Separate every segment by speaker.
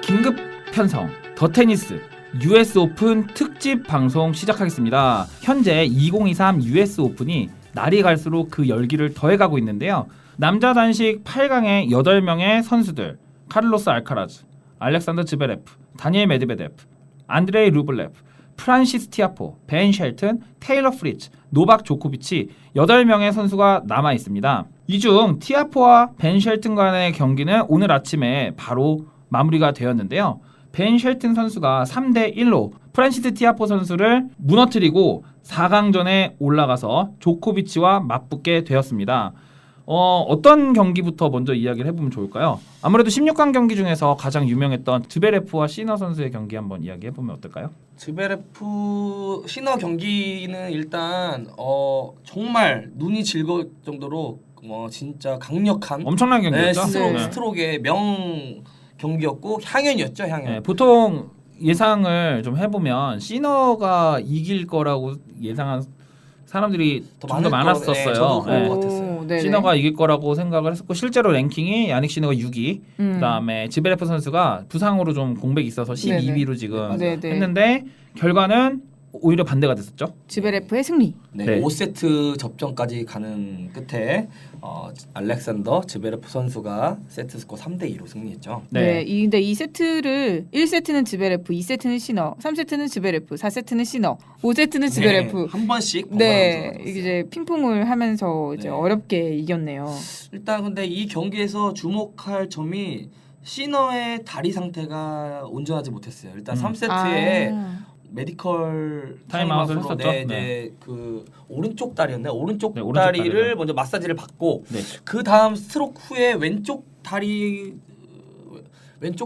Speaker 1: 긴급 편성 더 테니스 US 오픈 특집 방송 시작하겠습니다. 현재 2023 US 오픈이 날이 갈수록 그 열기를 더해가고 있는데요. 남자 단식 8강의 8명의 선수들 카를로스 알카라즈, 알렉산더 즈베레프, 다니엘 메드베데프, 안드레이 루블레프, 프란시스 티아포, 벤 쉘튼, 테일러 프리츠, 노박 조코비치 8명의 선수가 남아 있습니다. 이 중 티아포와 벤 쉘튼 간의 경기는 오늘 아침에 바로 마무리가 되었는데요. 벤 쉘튼 선수가 3대1로 프란시스 티아포 선수를 무너뜨리고 4강전에 올라가서 조코비치와 맞붙게 되었습니다. 어떤 경기부터 먼저 이야기를 해보면 좋을까요? 아무래도 16강 경기 중에서 가장 유명했던 즈베레프와 시너 선수의 경기 한번 이야기해보면 어떨까요?
Speaker 2: 즈베레프 시너 경기는 일단 정말 눈이 즐거울 정도로 진짜 강력한
Speaker 1: 엄청난 경기였죠.
Speaker 2: 스트로크의 명 경기였고 향연이었죠. 향연.
Speaker 1: 네, 보통 예상을 좀 해보면 시너가 이길 거라고 예상한 사람들이 좀 더 많았었어요.
Speaker 2: 저도 그런 것 같았어요.
Speaker 1: 시너가 이길 거라고 생각을 했었고 실제로 랭킹이 야닉 시너가 6위, 그다음에 즈베레프 선수가 부상으로 좀 공백이 있어서 12위로 지금 했는데 결과는 오히려 반대가 됐었죠.
Speaker 3: 즈베레프의 승리.
Speaker 2: 네. 5세트 접전까지 가는 끝에 알렉산더 즈베레프 선수가 세트 스코어 3대2로 승리했죠.
Speaker 3: 네. 근데 이 세트를 1세트는 즈베레프, 2세트는 시너, 3세트는 즈베레프, 4세트는 시너, 5세트는 즈베레프.
Speaker 2: 네, 한 번씩.
Speaker 3: 네. 이제 핑퐁을 하면서 이제 어렵게 이겼네요.
Speaker 2: 일단 근데 이 경기에서 주목할 점이 시너의 다리 상태가 온전하지 못했어요. 일단 3세트에 메디컬
Speaker 1: 타임아웃을 했었죠.
Speaker 2: 네, 이제 그 오른쪽 다리였네. 오른쪽 다리를 먼저 마사지를 받고 그 다음 스트로크 후에 왼쪽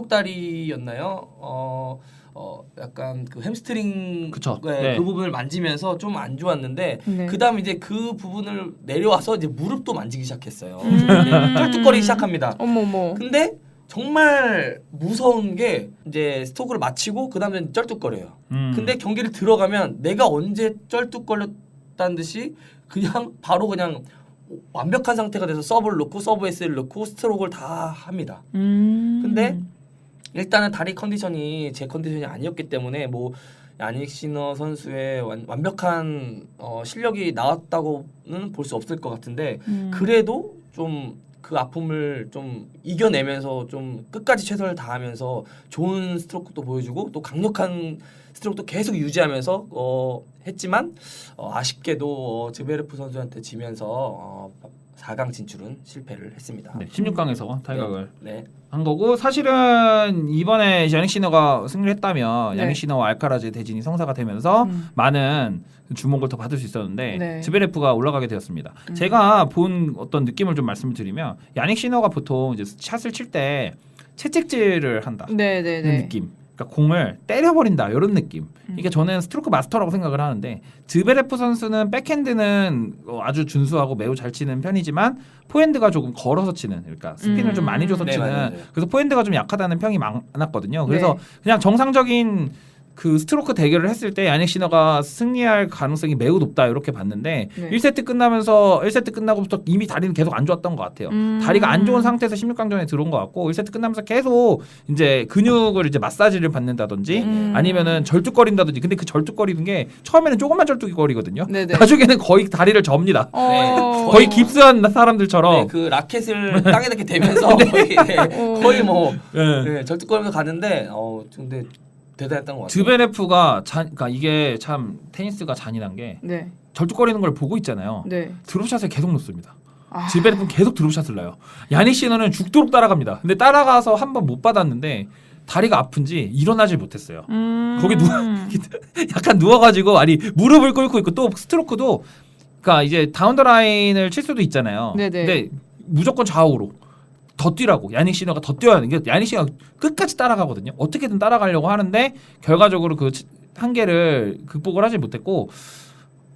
Speaker 2: 다리였나요? 약간 그 햄스트링 그 부분을 만지면서 좀 안 좋았는데 그 다음 이제 그 부분을 내려와서 이제 무릎도 만지기 시작했어요. 쩔뚝거리기 시작합니다.
Speaker 3: 어머머.
Speaker 2: 근데 정말 무서운 게 이제 스토크를 마치고 그 다음에 쩔뚝거려요. 근데 경기를 들어가면 내가 언제 쩔뚝거렸다는 듯이 그냥 바로 그냥 완벽한 상태가 돼서 서브를 넣고 서브 에이스를 넣고 스트로크를 다 합니다. 근데 일단은 다리 컨디션이 제 컨디션이 아니었기 때문에 뭐 야닉 시너 선수의 완벽한 실력이 나왔다고는 볼 수 없을 것 같은데 그래도 좀 그 아픔을 좀 이겨내면서 좀 끝까지 최선을 다하면서 좋은 스트로크도 보여주고 또 강력한 스트로크도 계속 유지하면서 했지만 아쉽게도 즈베레프 선수한테 지면서 4강 진출은 실패를 했습니다.
Speaker 1: 16강에서 탈락을 한 거고 사실은 이번에 야닉 시너가 승리를 했다면 야닉 시너와 알카라즈의 대진이 성사가 되면서 많은 주목을 더 받을 수 있었는데 즈베레프가 올라가게 되었습니다. 제가 본 어떤 느낌을 좀 말씀을 드리면 야닉 시너가 보통 이제 샷을 칠 때 채찍질을 한다 느낌. 그러니까 공을 때려버린다 이런 느낌. 이게 저는 스트로크 마스터라고 생각을 하는데 즈베레프 선수는 백핸드는 아주 준수하고 매우 잘 치는 편이지만 포핸드가 조금 걸어서 치는, 그러니까 스핀을 좀 많이 줘서 치는. 그래서 포핸드가 좀 약하다는 평이 많았거든요. 그래서 그냥 정상적인 그 스트로크 대결을 했을 때 야닉 시너가 승리할 가능성이 매우 높다 이렇게 봤는데 1세트 끝나고부터 이미 다리는 계속 안 좋았던 것 같아요. 다리가 안 좋은 상태에서 16강전에 들어온 것 같고 1세트 끝나면서 계속 이제 근육을 이제 마사지를 받는다든지 아니면은 절뚝거린다든지. 근데 그 절뚝거리는 게 처음에는 조금만 절뚝거리거든요. 나중에는 거의 다리를 접니다. 거의 깁스한 사람들처럼
Speaker 2: 그 라켓을 땅에 이렇게 대면서 거의 뭐 절뚝거리면서 가는데 근데 대단했던 것 같아요.
Speaker 1: 즈베레프가 그러니까 이게 참 테니스가 잔인한 게 절뚝거리는 걸 보고 있잖아요. 드롭샷을 계속 놓습니다. 즈베레프는 계속 드롭샷을 놔요. 야닉 시너는 죽도록 따라갑니다. 근데 따라가서 한 번 못 받았는데 다리가 아픈지 일어나질 못했어요. 거기 약간 누워가지고 무릎을 꿇고 있고 또 스트로크도 그러니까 이제 다운 더 라인을 칠 수도 있잖아요. 근데 무조건 좌우로 더 뛰라고. 야닉 시너가 더 뛰어야 하는 게 야닉 시너가 끝까지 따라가거든요. 어떻게든 따라가려고 하는데 결과적으로 그 한계를 극복을 하지 못했고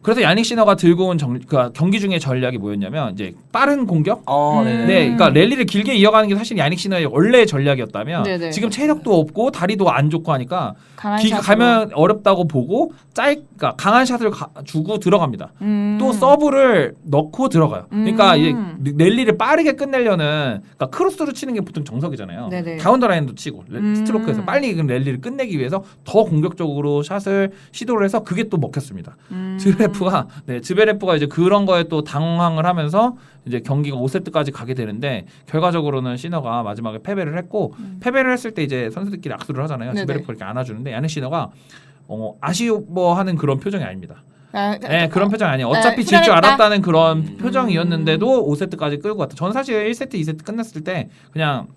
Speaker 1: 그래서 야닉 시너가 들고 온 그 경기 중에 전략이 뭐였냐면 이제 빠른 공격. 네, 그러니까 랠리를 길게 이어가는 게 사실 야닉 시너의 원래 전략이었다면
Speaker 3: 네네.
Speaker 1: 지금 체력도 없고 다리도 안 좋고 하니까
Speaker 3: 강한
Speaker 1: 길게
Speaker 3: 샷으로.
Speaker 1: 가면 어렵다고 보고 그러니까 강한 샷을 주고 들어갑니다. 또 서브를 넣고 들어가요. 그러니까 이제 랠리를 빠르게 끝내려는 그러니까 크로스로 치는 게 보통 정석이잖아요.
Speaker 3: 네네.
Speaker 1: 다운더라인도 치고 스트로크에서 빨리 그 랠리를 끝내기 위해서 더 공격적으로 샷을 시도를 해서 그게 또 먹혔습니다. 즈베레프가 이제 그런 거에 또 당황을 하면서 이제 경기가 5세트까지 가게 되는데 결과적으로는 시너가 마지막에 패배를 했고 패배를 했을 때 이제 선수들끼리 악수를 하잖아요.
Speaker 3: 네네.
Speaker 1: 즈베레프가 이렇게 안아주는데 야닉 시너가 아쉬워하는 그런 표정이 아닙니다. 네, 그런 표정이 아니에요. 어차피 질 줄 알았다는 그런 표정이었는데도 5세트까지 끌고 갔다. 저는 사실 1세트, 2세트 끝났을 때 그냥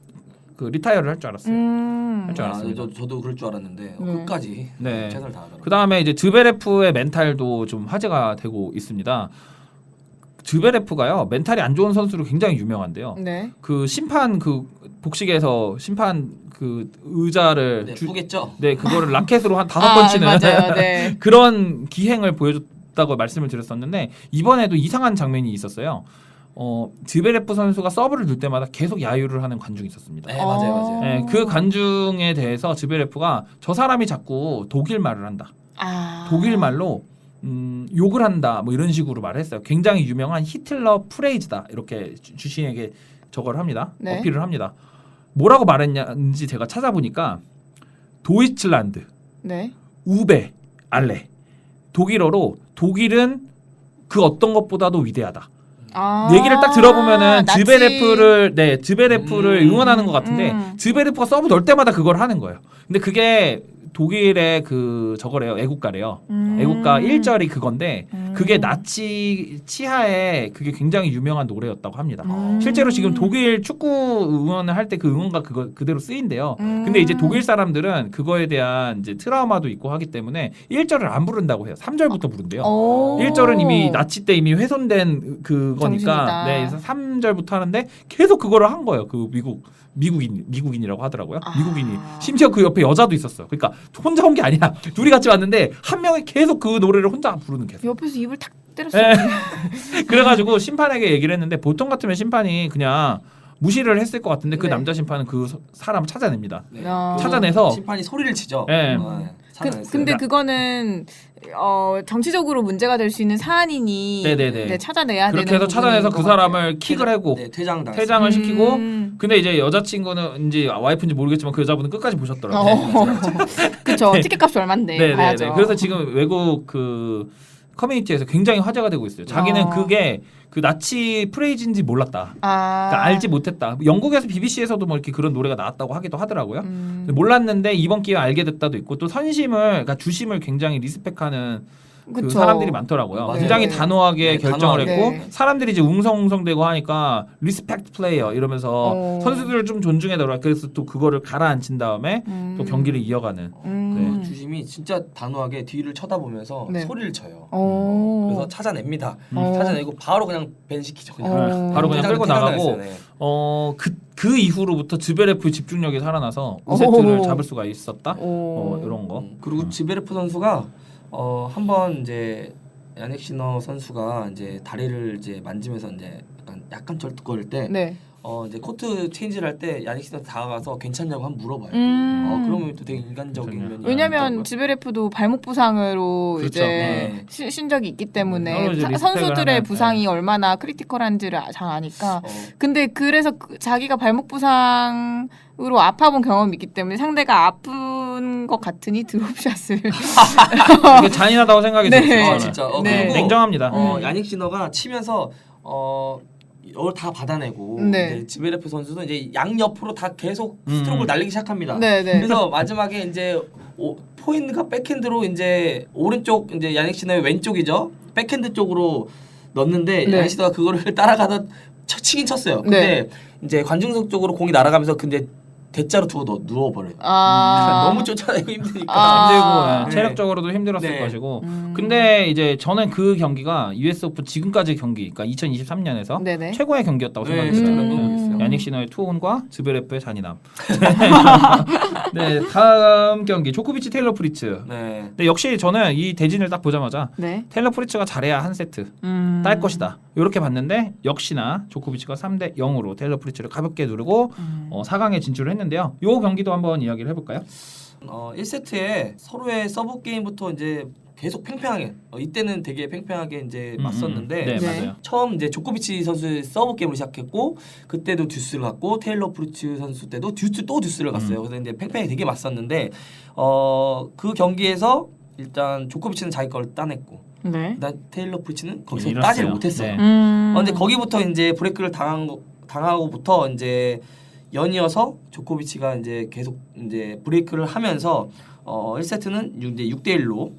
Speaker 1: 그 리타이어를 할 줄 알았어요. 할 줄 알았습니다.
Speaker 2: 저도 그럴 줄 알았는데 끝까지 최선을 다하더라고요.
Speaker 1: 그 다음에 이제 즈베레프의 멘탈도 좀 화제가 되고 있습니다. 즈베레프가요 멘탈이 안 좋은 선수로 굉장히 유명한데요.
Speaker 3: 네.
Speaker 1: 그 심판 그 복식에서 심판 그 의자를
Speaker 2: 뿌겠죠.
Speaker 1: 네, 그거를 라켓으로 한 5번 치는
Speaker 3: 맞아요. 네.
Speaker 1: 그런 기행을 보여줬다고 말씀을 드렸었는데 이번에도 이상한 장면이 있었어요. 즈베레프 선수가 서브를 넣을 때마다 계속 야유를 하는 관중이 있었습니다.
Speaker 2: 네, 맞아요.
Speaker 1: 네, 그 관중에 대해서 즈베레프가 저 사람이 자꾸 독일 말을 한다. 독일 말로 욕을 한다. 뭐 이런 식으로 말을 했어요. 굉장히 유명한 히틀러 프레이즈다. 이렇게 주신에게 저걸 합니다.
Speaker 3: 네.
Speaker 1: 어필을 합니다. 뭐라고 말했는지 제가 찾아보니까 도이칠란드,
Speaker 3: 네.
Speaker 1: 우베, 알레. 독일어로 독일은 그 어떤 것보다도 위대하다. 얘기를 딱 들어보면은 즈베레프를 응원하는 것 같은데 즈베레프가 서브 넣을 때마다 그걸 하는 거예요. 근데 그게 독일의 그 저거래요. 애국가래요. 애국가 1절이 그건데 그게 나치 치하에 그게 굉장히 유명한 노래였다고 합니다. 실제로 지금 독일 축구 응원을 할 때 그 응원가 그거 그대로 쓰인대요. 근데 이제 독일 사람들은 그거에 대한 이제 트라우마도 있고 하기 때문에 1절을 안 부른다고 해요. 3절부터 부른대요. 1절은 이미 나치 때 이미 훼손된 그거니까 네, 그래서 3절부터 하는데 계속 그거를 한 거예요. 그 미국인이라고 하더라고요. 미국인이 심지어 그 옆에 여자도 있었어요. 그러니까 혼자 온 게 아니야. 둘이 같이 왔는데 한 명이 계속 그 노래를 혼자 부르는 계속.
Speaker 3: 옆에서 입을 탁 때렸어요.
Speaker 1: 그래가지고 심판에게 얘기를 했는데 보통 같으면 심판이 그냥 무시를 했을 것 같은데 그 남자 심판은 그 사람을 찾아냅니다. 찾아내서
Speaker 2: 심판이 소리를 치죠.
Speaker 3: 근데 그거는 정치적으로 문제가 될 수 있는 사안이니 찾아내야 되는
Speaker 1: 그렇게 해서 찾아내서 그 사람을 킥을 하고 퇴장을 시키고 근데 이제 여자친구는지 와이프인지 모르겠지만 그 여자분은 끝까지 보셨더라고요.
Speaker 3: 그렇죠. 티켓값이 얼만데 봐야죠.
Speaker 1: 그래서 지금 외국 그 커뮤니티에서 굉장히 화제가 되고 있어요. 자기는 그게 그 나치 프레이즈인지 몰랐다. 그러니까 알지 못했다. 영국에서 BBC에서도 뭐 이렇게 그런 노래가 나왔다고 하기도 하더라고요. 몰랐는데 이번 기회에 알게 됐다도 있고 또 그러니까 주심을 굉장히 리스펙하는 그 사람들이 많더라고요. 굉장히 단호하게 결정을 했고 사람들이 이제 웅성웅성대고 하니까 리스펙트 플레이어 이러면서 선수들을 좀 존중해달라. 그래서 또 그거를 가라앉힌 다음에 또 경기를 이어가는.
Speaker 2: 주심이 진짜 단호하게 뒤를 쳐다보면서 소리를 쳐요. 그래서 찾아냅니다. 찾아내고 바로 그냥 밴 시키죠.
Speaker 1: 바로 그냥 끌고 나가고 그 이후로부터 즈베레프의 집중력이 살아나서 5세트를 잡을 수가 있었다. 이런 거.
Speaker 2: 그리고 즈베레프 선수가 한번 이제 야닉 시너 선수가 이제 다리를 이제 만지면서 이제 약간 쩔뚝거릴 때 이제 코트 체인지를 할 때 야닉 시너 다가가서 괜찮냐고 한번 물어봐요. 그러면 또 되게 인간적인 면이
Speaker 3: 왜냐면 즈베레프도 발목 부상으로 이제 쉰 적이 있기 때문에 선수들의 부상이 얼마나 크리티컬한지를 잘 아니까. 근데 그래서 자기가 발목 부상으로 아파본 경험이 있기 때문에 상대가 아픈 것 같으니 드롭샷을
Speaker 1: 이게 잔인하다고 생각이 들어요.
Speaker 2: 진짜.
Speaker 1: 냉정합니다.
Speaker 2: 야닉 시너가 치면서 이걸 다 받아내고 이제 즈베레프 선수도 이제 양옆으로 다 계속 스트로크를 날리기 시작합니다. 그래서 마지막에 이제 포핸드가 백핸드로 이제 오른쪽 이제 야닉 시너의 왼쪽이죠. 백핸드 쪽으로 넣었는데 야닉 시너가 그거를 따라가다 치긴 쳤어요. 근데 이제 관중석 쪽으로 공이 날아가면서 근데 대자로 누워버려요. 너무 쫓아내고 힘드니까.
Speaker 1: 힘들고 체력적으로도 힘들었을 것이고. 근데 이제 저는 그 경기가 US 오픈 지금까지 경기, 그러니까 2023년에서 최고의 경기였다고 생각했어요. 야닉 시너의 투혼과 즈베레프의 잔인함. 네, 다음 경기 조코비치 테일러 프리츠.
Speaker 2: 네.
Speaker 1: 네, 역시 저는 이 대진을 딱 보자마자
Speaker 3: 네.
Speaker 1: 테일러 프리츠가 잘해야 한 세트 딸 것이다. 이렇게 봤는데 역시나 조코비치가 3대 0으로 테일러 프리츠를 가볍게 누르고 4강에 진출을 했는데요. 이 경기도 한번 이야기를 해볼까요?
Speaker 2: 1세트에 서로의 서브 게임부터 이제 계속 팽팽하게 이때는 되게 팽팽하게 이제 맞섰는데
Speaker 1: 네, 맞아요.
Speaker 2: 처음 이제 조코비치 선수의 서브 게임을 시작했고 그때도 듀스를 갔고 테일러 프리츠 선수 때도 듀스를 갔어요. 그래서 이제 팽팽하게 되게 맞섰는데 그 경기에서 일단 조코비치는 자기 걸 따냈고
Speaker 3: 네.
Speaker 2: 일단 테일러 프리츠는 거기서
Speaker 1: 잃었어요.
Speaker 2: 따지를 못했어요.
Speaker 1: 네.
Speaker 2: 근데 거기부터 이제 브레이크를 당하고부터 이제 연이어서 조코비치가 이제 계속 이제 브레이크를 하면서 1세트는 이제 6대1로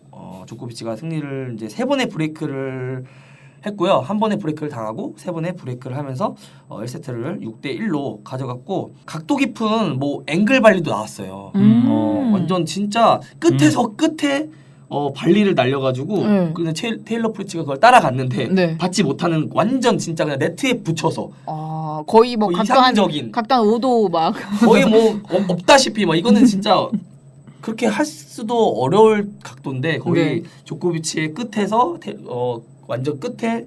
Speaker 2: 조코비치가 승리를 이제 3번의 브레이크를 했고요. 한 번의 브레이크를 당하고 3번의 브레이크를 하면서 1세트를 6대1로 가져갔고 각도 깊은 뭐 앵글 발리도 나왔어요. 완전 진짜 끝에서 끝에 발리를 날려가지고 그냥 테일러 프리츠가 그걸 따라갔는데
Speaker 3: 네.
Speaker 2: 받지 못하는 완전 진짜 그냥 네트에 붙여서
Speaker 3: 거의 뭐
Speaker 2: 이상적인
Speaker 3: 각당 5도 막
Speaker 2: 거의 뭐 없다시피 막 이거는 진짜 그렇게 할 수도 어려울 각도인데 거기
Speaker 3: 네.
Speaker 2: 조코비치의 끝에서 완전 끝에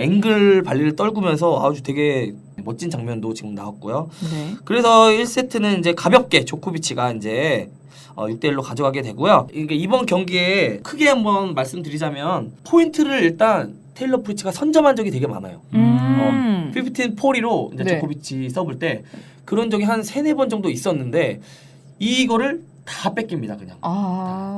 Speaker 2: 앵글 발리를 떨구면서 아주 되게 멋진 장면도 지금 나왔고요.
Speaker 3: 네.
Speaker 2: 그래서 1세트는 이제 가볍게 조코비치가 이제 6대1로 가져가게 되고요. 이번 경기에 크게 한번 말씀드리자면 포인트를 일단 테일러 프리츠가 선점한 적이 되게 많아요. 15-40로 이제
Speaker 3: 네.
Speaker 2: 조코비치 서브일 때 그런 적이 한 3-4번 정도 있었는데 이거를 다 뺏깁니다. 그냥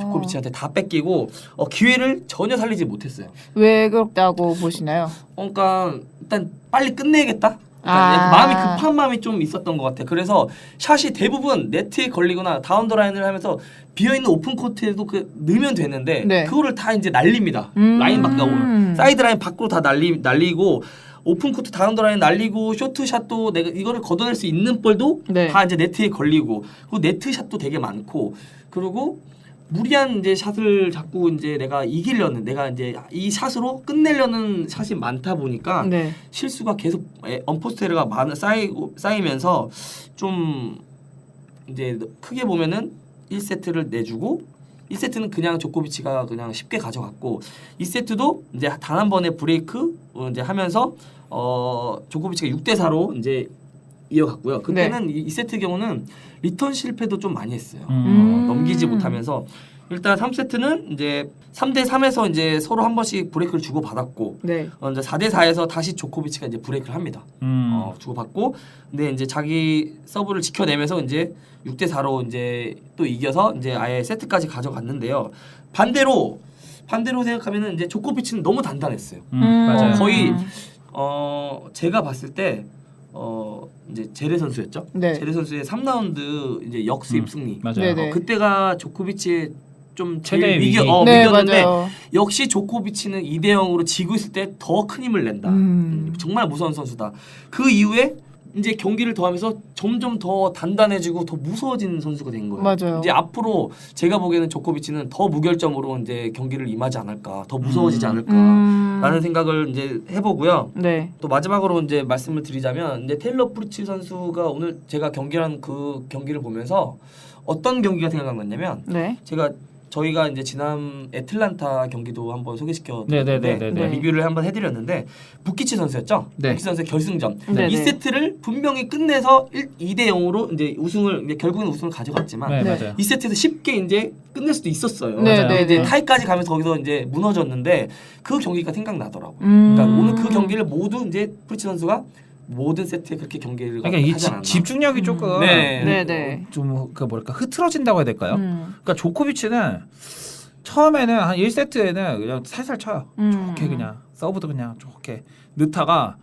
Speaker 2: 조코비치한테 다 뺏기고 기회를 전혀 살리지 못했어요.
Speaker 3: 왜 그렇다고 보시나요?
Speaker 2: 그러니까 일단 빨리 끝내야겠다. 그러니까 마음이 급한 마음이 좀 있었던 것 같아. 그래서 샷이 대부분 네트에 걸리거나 다운 더 라인을 하면서 비어있는 오픈 코트에도 넣으면 되는데
Speaker 3: 네.
Speaker 2: 그거를 다 이제 날립니다. 라인 밖으로 사이드 라인 밖으로 다 날리고 오픈 코트 다운 더 라인 날리고 쇼트샷도 내가 이거를 걷어낼 수 있는 볼도
Speaker 3: 네.
Speaker 2: 다 이제 네트에 걸리고 그리고 네트 샷도 되게 많고 그리고 무리한 이제 샷을 자꾸 이제 내가 이제 이 샷으로 끝내려는 샷이 많다 보니까
Speaker 3: 네.
Speaker 2: 실수가 계속 언포스트 에러가 쌓이면서 좀 이제 크게 보면은 1세트를 내주고 1세트는 그냥 조코비치가 그냥 쉽게 가져갔고 2세트도 이제 단 한 번의 브레이크 이제 하면서 조코비치가 6대4로 이제 이어갔고요. 그때는 2세트 경우는 리턴 실패도 좀 많이 했어요. 넘기지 못하면서 일단 3세트는 이제 3대3에서 이제 서로 한 번씩 브레이크를 주고 받았고
Speaker 3: 네.
Speaker 2: 이제 4대4에서 다시 조코비치가 이제 브레이크를 합니다. 주고 받고 근데 이제 자기 서브를 지켜내면서 이제 6대4로 이제 또 이겨서 이제 아예 세트까지 가져갔는데요. 반대로 생각하면은 이제 조코비치는 너무 단단했어요.
Speaker 1: 맞아요.
Speaker 2: 거의 제가 봤을 때 이제 제레 선수였죠.
Speaker 3: 네.
Speaker 2: 제레 선수의 3라운드 이제 역수입 승리.
Speaker 1: 맞아요.
Speaker 3: 네네.
Speaker 2: 그때가 조코비치의 좀
Speaker 1: 최대의
Speaker 2: 제일
Speaker 3: 네,
Speaker 2: 위기였는데
Speaker 3: 맞아요.
Speaker 2: 역시 조코비치는 2대0으로 지고 있을 때 더 큰 힘을 낸다. 정말 무서운 선수다. 그 이후에 이제 경기를 더 하면서 점점 더 단단해지고 더 무서워진 선수가 된 거예요.
Speaker 3: 맞아요.
Speaker 2: 이제 앞으로 제가 보기에는 조코비치는 더 무결점으로 이제 경기를 임하지 않을까, 더 무서워지지 않을까라는 생각을 이제 해보고요.
Speaker 3: 네.
Speaker 2: 또 마지막으로 이제 말씀을 드리자면 이제 테일러 프리츠 선수가 오늘 제가 경기한 그 경기를 보면서 어떤 경기가 생각났냐면
Speaker 3: 네.
Speaker 2: 저희가 이제 지난 애틀란타 경기도 한번 소개시켜드렸는데 리뷰를 한번 해드렸는데 부키치 선수였죠.
Speaker 1: 네.
Speaker 2: 부키치 선수의 결승전
Speaker 3: 네네.
Speaker 2: 2세트를 분명히 끝내서 2대0으로 이제 이제 결국은 우승을 가져갔지만
Speaker 1: 네,
Speaker 3: 네.
Speaker 1: 맞아요.
Speaker 2: 2세트에서 쉽게 이제 끝낼 수도 있었어요.
Speaker 3: 네,
Speaker 1: 맞아요.
Speaker 3: 네,
Speaker 2: 이제
Speaker 3: 네.
Speaker 2: 타이까지 가면서 거기서 이제 무너졌는데 그 경기가 생각나더라고요. 그러니까 오늘 그 경기를 모두 이제 프리츠 선수가 모든 세트에 그렇게 경기를
Speaker 1: 그러니까 이
Speaker 2: 하지 않았나.
Speaker 1: 집중력이 조금
Speaker 3: 네.
Speaker 1: 좀 뭐랄까 흐트러진다고 해야 될까요? 그러니까 조코비치는 처음에는 한 1세트에는 그냥 살살 쳐요. 좋게 그냥 서브도 그냥 좋게 넣다가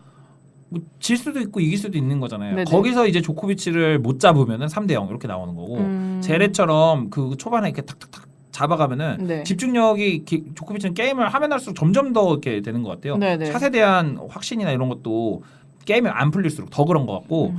Speaker 1: 뭐 질 수도 있고 이길 수도 있는 거잖아요.
Speaker 3: 네네.
Speaker 1: 거기서 이제 조코비치를 못 잡으면은 3대0 이렇게 나오는 거고 제레처럼 그 초반에 이렇게 탁탁탁 잡아가면은
Speaker 3: 네.
Speaker 1: 집중력이 조코비치는 게임을 하면 할수록 점점 더 이렇게 되는 것 같아요.
Speaker 3: 네네.
Speaker 1: 샷에 대한 확신이나 이런 것도 게임이 안 풀릴수록 더 그런 것 같고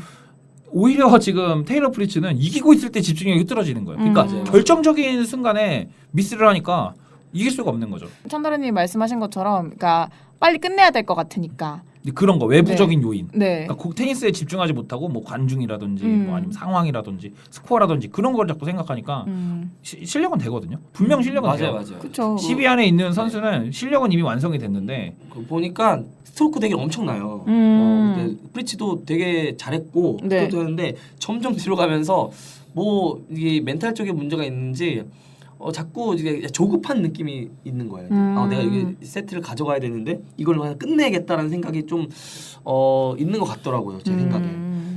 Speaker 1: 오히려 지금 테일러 프리츠는 이기고 있을 때 집중력이 흐트러지는 거예요. 그러니까
Speaker 2: 맞아요.
Speaker 1: 결정적인 순간에 미스를 하니까 이길 수가 없는 거죠.
Speaker 3: 천다르님 말씀하신 것처럼, 그러니까 빨리 끝내야 될 것 같으니까.
Speaker 1: 그런 거 외부적인
Speaker 3: 네.
Speaker 1: 요인.
Speaker 3: 네.
Speaker 1: 그러니까 테니스에 집중하지 못하고 뭐 관중이라든지 뭐 아니면 상황이라든지 스코어라든지 그런 걸 자꾸 생각하니까 실력은 되거든요. 분명 실력은
Speaker 2: 맞아요,
Speaker 1: 돼요.
Speaker 2: 맞아요.
Speaker 3: 그렇죠.
Speaker 1: 10위 안에 있는 선수는 실력은 이미 완성이 됐는데
Speaker 2: 보니까 스트로크 되게 엄청나요. 근데 프리치도 되게 잘했고
Speaker 3: 네.
Speaker 2: 스트로크 했는데 점점 뒤로 가면서 뭐 이게 멘탈 쪽에 문제가 있는지 자꾸 이게 조급한 느낌이 있는 거예요. 내가 여기 세트를 가져가야 되는데 이걸 그냥 끝내야겠다라는 생각이 좀 있는 것 같더라고요. 제 생각에.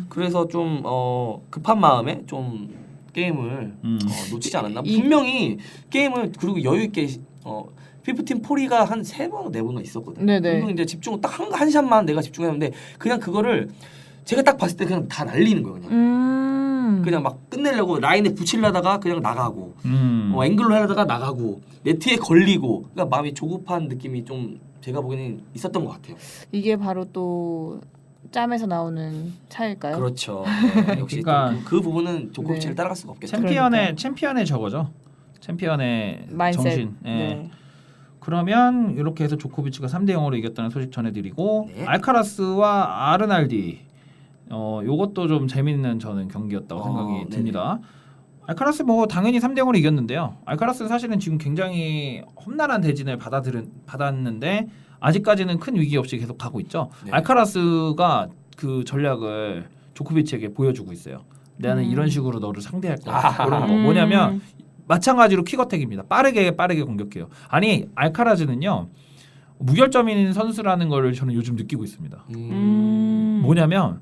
Speaker 2: 그래서 좀 급한 마음에 좀 게임을 놓치지 않았나. 분명히 게임을 그리고 여유 있게 15 포리가 한 3번, 4번가 있었거든요.
Speaker 3: 네네.
Speaker 2: 그리고 이제 집중 딱 한 샷만 내가 집중했는데 그냥 그거를 제가 딱 봤을 때 그냥 다 날리는 거예요. 그냥 막 끝내려고 라인에 붙이려다가 그냥 나가고 앵글로 하려다가 나가고 네트에 걸리고 그러니까 마음이 조급한 느낌이 좀 제가 보기에는 있었던 것 같아요.
Speaker 3: 이게 바로 또 짬에서 나오는 차일까요?
Speaker 2: 그렇죠. 네, 역시
Speaker 1: 그러니까
Speaker 2: 그 부분은 조코비치를
Speaker 3: 네.
Speaker 2: 따라갈 수가 없겠죠.
Speaker 1: 챔피언의 저거죠. 챔피언의
Speaker 3: 마인셋.
Speaker 1: 정신. 예.
Speaker 3: 네.
Speaker 1: 그러면 이렇게 해서 조코비치가 3대 0으로 이겼다는 소식 전해드리고
Speaker 2: 네.
Speaker 1: 알카라스와 아르날디 요것도 좀 재밌는 저는 경기였다고 생각이 듭니다. 알카라스 뭐 당연히 3대 0으로 이겼는데요. 알카라스는 사실은 지금 굉장히 험난한 대진을 받았는데 아직까지는 큰 위기 없이 계속 가고 있죠.
Speaker 2: 네.
Speaker 1: 알카라스가 그 전략을 조코비치에게 보여주고 있어요. 나는 이런 식으로 너를 상대할 거야. 그런 거 뭐냐면 마찬가지로 킥어택입니다. 빠르게 공격해요. 아니 알카라즈는요 무결점인 선수라는 걸 저는 요즘 느끼고 있습니다. 뭐냐면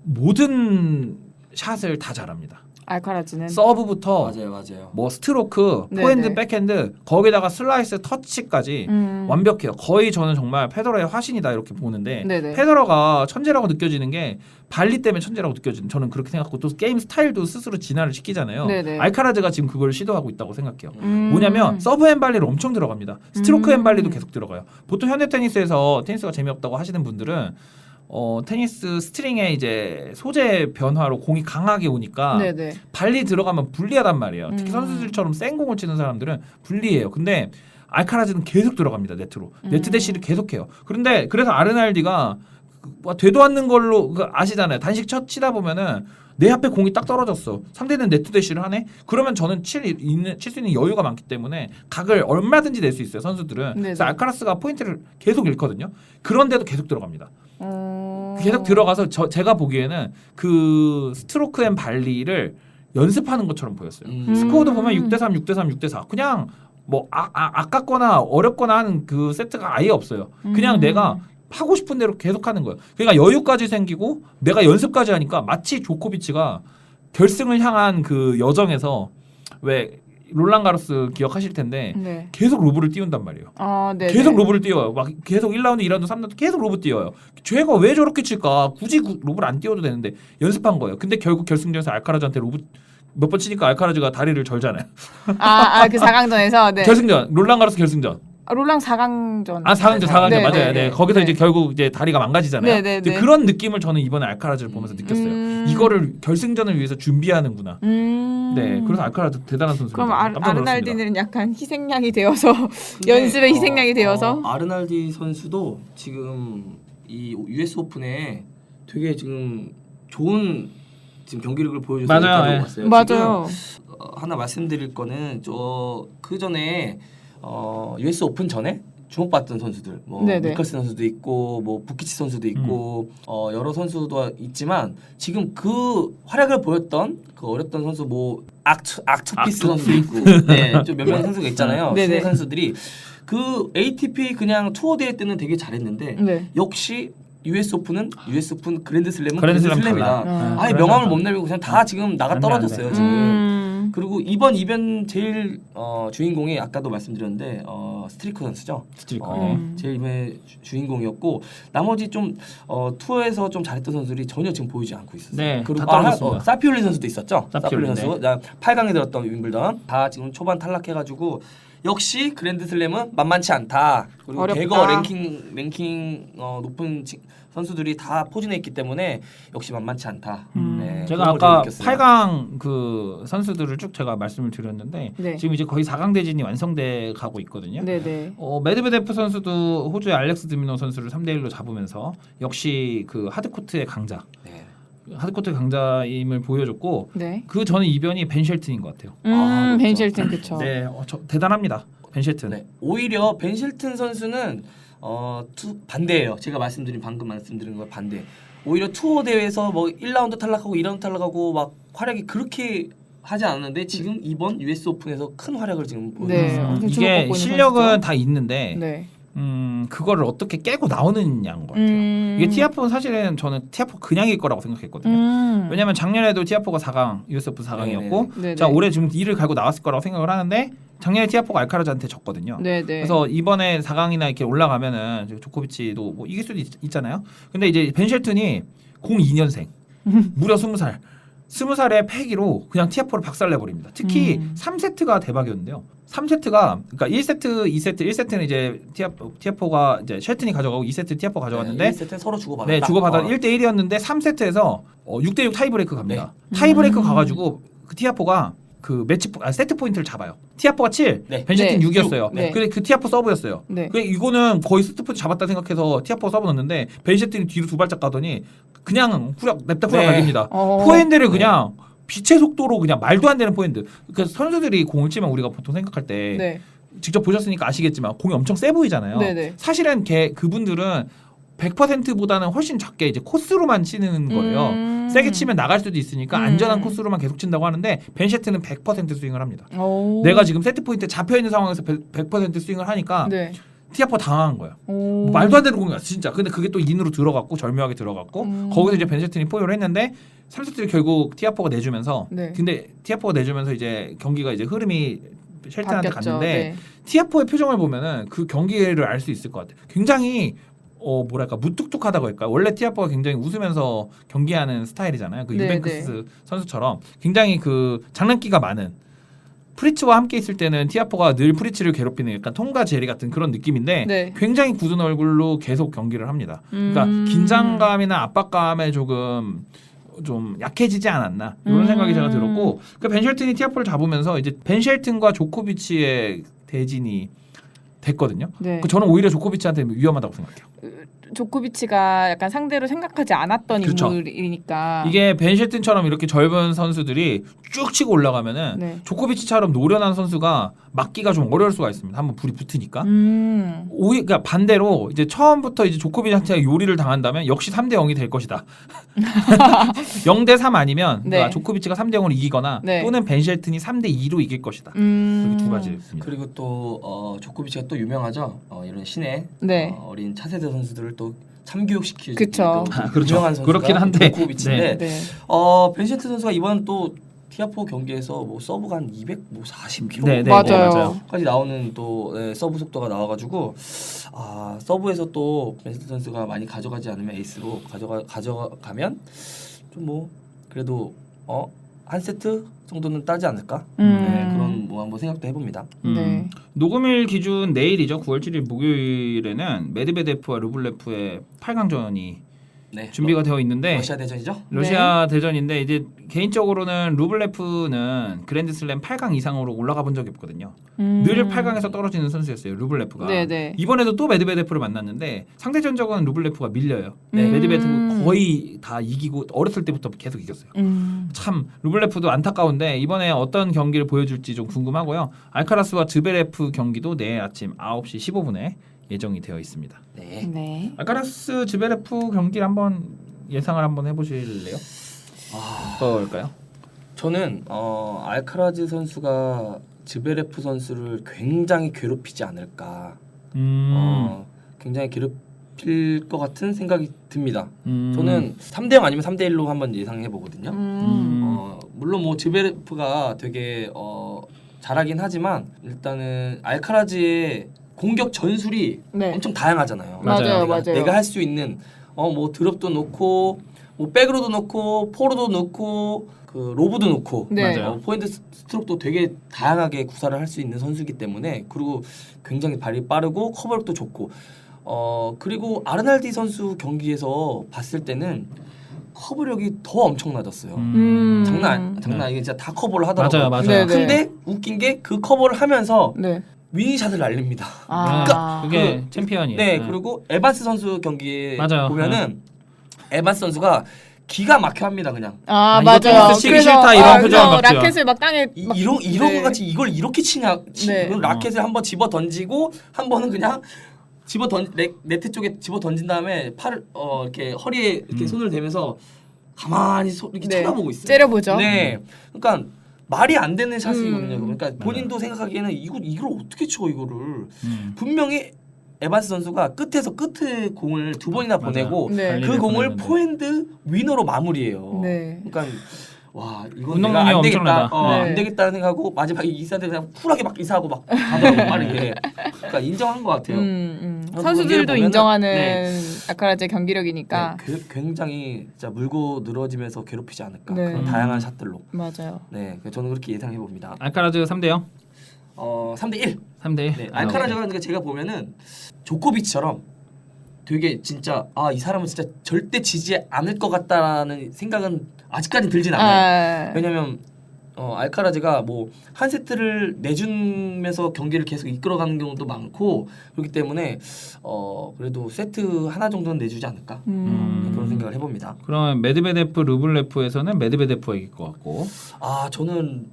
Speaker 1: 모든 샷을 다 잘합니다.
Speaker 3: 알카라즈는
Speaker 1: 서브부터
Speaker 2: 맞아요.
Speaker 1: 뭐 스트로크,
Speaker 3: 네네.
Speaker 1: 포핸드, 백핸드 거기다가 슬라이스, 터치까지 완벽해요. 거의 저는 정말 페더러의 화신이다 이렇게 보는데
Speaker 3: 네네.
Speaker 1: 페더러가 천재라고 느껴지는 게 발리 때문에 천재라고 느껴지는 저는 그렇게 생각하고 또 게임 스타일도 스스로 진화를 시키잖아요.
Speaker 3: 네네.
Speaker 1: 알카라즈가 지금 그걸 시도하고 있다고 생각해요. 뭐냐면 서브 앤발리를 엄청 들어갑니다. 스트로크 앤발리도 계속 들어가요. 보통 현대 테니스에서 테니스가 재미없다고 하시는 분들은 테니스 스트링의 이제 소재 변화로 공이 강하게 오니까
Speaker 3: 네네.
Speaker 1: 발리 들어가면 불리하단 말이에요. 특히 선수들처럼 센 공을 치는 사람들은 불리해요. 근데 알카라즈는 계속 들어갑니다. 네트로. 네트 대시를 계속해요. 그런데 그래서 아르날디가 되도 않는 걸로 아시잖아요. 단식 치다 보면은 내 앞에 공이 딱 떨어졌어. 상대는 네트 대시를 하네. 그러면 저는 칠 수 있는 여유가 많기 때문에 각을 얼마든지 낼 수 있어요. 선수들은. 그래서 알카라스가 포인트를 계속 잃거든요. 그런데도 계속 들어갑니다. 계속 들어가서 제가 보기에는 그 스트로크 앤 발리를 연습하는 것처럼 보였어요. 스코어도 보면 6대3, 6대3, 6대4. 그냥 뭐 아깝거나 어렵거나 하는 그 세트가 아예 없어요. 그냥 내가 하고 싶은 대로 계속 하는 거예요. 그러니까 여유까지 생기고 내가 연습까지 하니까 마치 조코비치가 결승을 향한 그 여정에서 왜 롤랑 가로스 기억하실 텐데
Speaker 3: 네.
Speaker 1: 계속 로브를 띄운단 말이에요. 계속 로브를 띄워요. 막 계속 1라운드, 2라운드, 3라운드 계속 로브 띄워요. 쟤가 왜 저렇게 칠까? 굳이 로브를 안 띄워도 되는데 연습한 거예요. 근데 결국 결승전에서 알카라즈한테 로브 몇 번 치니까 알카라즈가 다리를 절잖아요.
Speaker 3: 그 4강전에서 네.
Speaker 1: 결승전 롤랑 가로스 결승전.
Speaker 3: 롤랑 4강전.
Speaker 1: 4강전
Speaker 3: 네,
Speaker 1: 맞아요.
Speaker 3: 네.
Speaker 1: 거기서
Speaker 3: 네.
Speaker 1: 이제 결국 이제 다리가 망가지잖아요.
Speaker 3: 네.
Speaker 1: 그런 느낌을 저는 이번에 알카라즈를 보면서 느꼈어요. 이거를 결승전을 위해서 준비하는구나. 네, 그래서 알카라즈 대단한 선수입니다.
Speaker 3: 그럼
Speaker 1: 깜짝 놀랐습니다.
Speaker 3: 아르날디는 약간 희생양이 되어서 연습의 희생양이 되어서
Speaker 2: 아르날디 선수도 지금 이 US 오픈에 되게 지금 좋은 지금 경기력을 보여줘서
Speaker 1: 맞아요.
Speaker 2: 왔어요.
Speaker 3: 맞아요.
Speaker 2: 지금 하나 말씀드릴 거는 그 전에 US 오픈 전에 주목받던 선수들, 뭐
Speaker 3: 네네.
Speaker 2: 미클스 선수도 있고, 뭐 부키치 선수도 있고, 여러 선수도 있지만 지금 그 활약을 보였던 그 어렸던 선수, 뭐 악투피스 선수도 있고, 네, 좀 몇몇 선수가 있잖아요.
Speaker 3: 네네.
Speaker 2: 신예 선수들이 그 ATP 그냥 투어 대회 때는 되게 잘했는데
Speaker 3: 네.
Speaker 2: 역시 US 오픈은 US 오픈 그랜드슬램은
Speaker 1: 그랜드슬램
Speaker 2: 그랜드슬램이다.
Speaker 1: 달라.
Speaker 2: 아예 명함을 못 내밀고 그냥 다 지금 나가 떨어졌어요.
Speaker 1: 안 돼.
Speaker 2: 지금. 그리고 이번 이변 제일 주인공이 아까도 말씀드렸는데 스트리커 선수죠.
Speaker 1: 스트리커.
Speaker 2: 제일 이번에 주인공이었고 나머지 좀 투어에서 좀 잘했던 선수들이 전혀 지금 보이지 않고 있었어요.
Speaker 1: 네,
Speaker 2: 그리고
Speaker 1: 다 떨어졌습니다.
Speaker 2: 사피올리 선수도 있었죠.
Speaker 1: 사피올리
Speaker 2: 선수 8강에 들었던 윈블던 다 지금 초반 탈락해가지고 역시 그랜드슬램은 만만치 않다. 그리고
Speaker 3: 어렵다.
Speaker 2: 대거 랭킹 높은 선수들이 다 포진해 있기 때문에 역시 만만치 않다. 네,
Speaker 1: 제가 아까 8강 그 선수들을 쭉 제가 말씀을 드렸는데
Speaker 3: 네.
Speaker 1: 지금 이제 거의 4강 대진이 완성돼 가고 있거든요.
Speaker 3: 네네.
Speaker 1: 메드베데프 선수도 호주의 알렉스 드미노 선수를 3대1로 잡으면서 역시 그 하드코트의 강자.
Speaker 2: 네.
Speaker 1: 하드코트 강자임을 보여줬고
Speaker 3: 네.
Speaker 1: 그 전에 이변이 벤 쉘튼인 것 같아요.
Speaker 2: 그렇죠.
Speaker 3: 벤 쉘튼 그쵸.
Speaker 1: 네, 대단합니다. 벤 쉘튼.
Speaker 2: 네. 오히려 벤 쉘튼 선수는 반대예요. 제가 방금 말씀드린 거 반대. 오히려 투어 대회에서 뭐 1라운드 탈락하고 2라운드 탈락하고 막 활약이 그렇게 하지 않았는데 지금 이번 US 오픈에서 큰 활약을 지금 보여줬어요.
Speaker 3: 네.
Speaker 1: 이게 실력은
Speaker 3: 선수죠?
Speaker 1: 다 있는데
Speaker 3: 네.
Speaker 1: 그거를 어떻게 깨고 나오느냐인 것 같아요. 이게 티아포는 사실은 저는 티아포 그냥 이길 거라고 생각했거든요. 왜냐면 작년에도 티아포가 4강 US 오픈 4강이었고
Speaker 3: 네네.
Speaker 1: 자 올해 지금 2를 갈고 나왔을 거라고 생각을 하는데 작년에 티아포가 알카라즈한테 졌거든요.
Speaker 3: 네네.
Speaker 1: 그래서 이번에 4강이나 이렇게 올라가면은 조코비치도 뭐 이길 수도 있잖아요. 근데 이제 벤 쉘튼이 02년생 무려 20살 20살의 패기로 그냥 티아포를 박살내버립니다. 특히 3세트가 대박이었는데요. 3세트가 그러니까 1세트, 2세트, 1세트는 이제 티아포가 이제 쉘튼이 가져가고 2세트 티아포 가져갔는데
Speaker 2: 1세트는 서로 주고받았다.
Speaker 1: 네, 주고받아 1대1이었는데 3세트에서 6대6 타이브레이크 갑니다. 타이브레이크 가가지고 그 티아포가 그 세트 포인트를 잡아요. 티아포가 7,
Speaker 2: 네.
Speaker 1: 벤 쉘튼
Speaker 3: 네.
Speaker 1: 6이었어요.
Speaker 3: 네.
Speaker 1: 근데 그 티아포 서브였어요.
Speaker 3: 네.
Speaker 1: 그 이거는 거의 세트 포인트 잡았다 생각해서 티아포 서브 넣었는데 벤 쉘튼이 뒤로 두 발짝 가더니 그냥 냅다 후락 갈깁니다. 포핸드를 그냥 빛의 속도로 그냥 말도 안 되는 포핸드. 그 선수들이 공을 치면 우리가 보통 생각할 때
Speaker 3: 네.
Speaker 1: 직접 보셨으니까 아시겠지만 공이 엄청 세 보이잖아요.
Speaker 3: 네네.
Speaker 1: 사실은 그분들은 100%보다는 훨씬 작게 이제 코스로만 치는 거예요. 세게 치면 나갈 수도 있으니까 안전한 코스로만 계속 친다고 하는데 벤 쉘튼은 100% 스윙을 합니다. 내가 지금 세트 포인트 잡혀 있는 상황에서 100% 스윙을 하니까
Speaker 3: 네.
Speaker 1: 티아포 당황한 거예요. 뭐 말도 안 되는 공이야 진짜. 근데 그게 또 인으로 들어갔고 절묘하게 들어갔고 거기서 이제 벤 쉘튼이 포효를 했는데 3세트를 결국 티아포가 내주면서
Speaker 3: 네.
Speaker 1: 근데 티아포가 내주면서 이제 경기가 이제 흐름이 쉘튼한테
Speaker 3: 바뀌었죠.
Speaker 1: 갔는데
Speaker 3: 네.
Speaker 1: 티아포의 표정을 보면은 그 경기를 알 수 있을 것 같아요. 굉장히 뭐랄까 무뚝뚝하다고 할까. 원래 티아포가 굉장히 웃으면서 경기하는 스타일이잖아요. 그
Speaker 3: 네,
Speaker 1: 유뱅크스
Speaker 3: 네.
Speaker 1: 선수처럼 굉장히 그 장난기가 많은. 프리츠와 함께 있을 때는 티아포가 늘 프리츠를 괴롭히는 약간 톰과 제리 같은 그런 느낌인데
Speaker 3: 네.
Speaker 1: 굉장히 굳은 얼굴로 계속 경기를 합니다. 그러니까 긴장감이나 압박감에 조금 좀 약해지지 않았나 이런 생각이 제가 들었고 그 벤 쉘튼이 티아포를 잡으면서 이제 벤 쉘튼과 조코비치의 대진이 됐거든요.
Speaker 3: 네.
Speaker 1: 저는 오히려 조코비치한테 위험하다고 생각해요.
Speaker 3: 조코비치가 약간 상대로 생각하지 않았던
Speaker 1: 그렇죠.
Speaker 3: 인물이니까
Speaker 1: 이게 벤 쉘튼처럼 이렇게 젊은 선수들이 쭉 치고 올라가면은
Speaker 3: 네.
Speaker 1: 조코비치처럼 노련한 선수가 막기가 좀 어려울 수가 있습니다. 한번 불이 붙으니까. 그러니까 반대로 이제 처음부터 이제 조코비치한테 요리를 당한다면 역시 3대 0이 될 것이다. 0대 3 아니면
Speaker 3: 네.
Speaker 1: 그러니까 조코비치가 3대 0으로 이기거나
Speaker 3: 네.
Speaker 1: 또는 벤 쉘튼이 3대 2로 이길 것이다. 그렇게 두 가지입니다.
Speaker 2: 그리고 또 조코비치가 또 유명하죠. 이런 신의
Speaker 3: 네.
Speaker 2: 어린 차세대 선수들을 또 참교육시키는
Speaker 3: 그쵸.
Speaker 2: 그렇죠. 유명한 선수가
Speaker 1: 그렇긴 한데.
Speaker 2: 조코비치인데
Speaker 3: 네.
Speaker 2: 벤 쉘튼 선수가 이번 또 티아포 경기에서 뭐 서브가 한 240km
Speaker 1: 네, 네,
Speaker 3: 맞아요.
Speaker 2: 까지 나오는 또 서브 속도가 나와가지고 서브에서 또 벤 쉘튼 선수가 많이 가져가지 않으면 에이스로 가져가면 좀 뭐 그래도 한 세트 정도는 따지 않을까? 네, 그런 뭐 한번 생각도 해봅니다.
Speaker 3: 네.
Speaker 1: 녹음일 기준 내일이죠. 9월 7일 목요일에는 메드베데프와 루블레프의 8강전이
Speaker 2: 네,
Speaker 1: 준비가 되어 있는데
Speaker 2: 러시아 대전이죠?
Speaker 1: 러시아 대전인데 이제 개인적으로는 루블레프는 그랜드슬램 8강 이상으로 올라가 본 적이 없거든요. 늘 8강에서 떨어지는 선수였어요. 루블레프가.
Speaker 3: 네네.
Speaker 1: 이번에도 또 메드베데프를 만났는데 상대 전적은 루블레프가 밀려요.
Speaker 3: 네.
Speaker 1: 메드베데프 거의 다 이기고 어렸을 때부터 계속 이겼어요. 참 루블레프도 안타까운데 이번에 어떤 경기를 보여줄지 좀 궁금하고요. 알카라스와 즈베레프 경기도 내일 아침 9시 15분에 예정이 되어 있습니다.
Speaker 2: 네.
Speaker 3: 네.
Speaker 1: 알카라스 즈베레프 경기를 한번 예상을 한번 해보실래요? 어떨까요?
Speaker 2: 저는 알카라즈 선수가 즈베레프 선수를 굉장히 괴롭히지 않을까. 굉장히 괴롭힐 것 같은 생각이 듭니다. 저는 3대 0 아니면 3대 1로 한번 예상해 보거든요. 물론 뭐 즈베레프가 되게 잘하긴 하지만 일단은 알카라즈의 공격 전술이
Speaker 3: 네.
Speaker 2: 엄청 다양하잖아요.
Speaker 3: 맞아요,
Speaker 2: 내가,
Speaker 3: 맞아요.
Speaker 2: 내가 할 수 있는 뭐 드롭도 놓고 뭐 백으로도 넣고 포로도 넣고 그 로브도 넣고
Speaker 3: 네.
Speaker 2: 포핸드 스트로크도 되게 다양하게 구사를 할 수 있는 선수이기 때문에 그리고 굉장히 발이 빠르고 커버력도 좋고 그리고 아르날디 선수 경기에서 봤을 때는 커버력이 더 엄청나졌어요. 장난 이게 진짜 다 커버를 하더라고요.
Speaker 1: 맞아요.
Speaker 3: 네네.
Speaker 2: 근데 웃긴 게 그 커버를 하면서
Speaker 3: 네.
Speaker 2: 위닝샷을 날립니다.
Speaker 3: 아.
Speaker 1: 그게 챔피언이에요.
Speaker 2: 네, 그리고 에반스 선수 경기
Speaker 1: 맞아요.
Speaker 2: 보면은 에반스 선수가 기가 막혀 합니다, 그냥.
Speaker 3: 아,
Speaker 1: 이거
Speaker 3: 맞아요.
Speaker 1: 테니스 치기 싫다 이런 표정 막 지어.
Speaker 3: 라켓을 막 땅에 막
Speaker 2: 이런
Speaker 3: 네.
Speaker 2: 거 같이 이걸 이렇게 치냐?
Speaker 3: 네.
Speaker 2: 라켓을 한번 집어 던지고 한 번은 그냥 네트 쪽에 집어 던진 다음에 팔을 이렇게 허리에 이렇게 손을 대면서 가만히 이렇게
Speaker 3: 네.
Speaker 2: 쳐다보고 있어요.
Speaker 3: 째려보죠.
Speaker 2: 네, 그러니까 말이 안 되는 샷이거든요. 그러니까 본인도 생각하기에는 이걸 어떻게 쳐 이거를 분명히 에반스 선수가 끝에서 끝에 공을 2번이나 보내고
Speaker 3: 네.
Speaker 2: 그 공을 포핸드 위너로 마무리해요.
Speaker 3: 네.
Speaker 2: 그러니까 와 이건
Speaker 1: 운동
Speaker 2: 내가 안
Speaker 1: 능력이
Speaker 2: 되겠다,
Speaker 1: 엄청나다.
Speaker 3: 네.
Speaker 2: 안 되겠다는 생각하고 마지막에 이사한테 그냥 쿨하게 막 이사하고 막 가더라고 빠르게. 그러니까 인정한 것 같아요.
Speaker 3: 선수들도
Speaker 2: 보면은-
Speaker 3: 인정하는
Speaker 2: 네.
Speaker 3: 알카라즈의 경기력이니까.
Speaker 2: 네, 굉장히 진짜 물고 늘어지면서 괴롭히지 않을까
Speaker 3: 네.
Speaker 2: 그런 다양한 샷들로.
Speaker 3: 맞아요.
Speaker 2: 네, 저는 그렇게 예상해 봅니다.
Speaker 1: 알카라즈 3대0.
Speaker 2: 3대 1.
Speaker 1: 3대1.
Speaker 2: 네, 알카라즈가 그러니까 제가 보면은 조코비치처럼 되게 진짜 이 사람은 진짜 절대 지지 않을 것 같다라는 생각은 아직까지 들진 않아요. 왜냐면 알카라즈가 뭐 한 세트를 내주면서 경기를 계속 이끌어가는 경우도 많고 그렇기 때문에 그래도 세트 하나 정도는 내주지 않을까 그런 생각을 해봅니다.
Speaker 1: 그러면 메드베데프 루블레프에서는 메드베데프가 이길 것 같고.
Speaker 2: 저는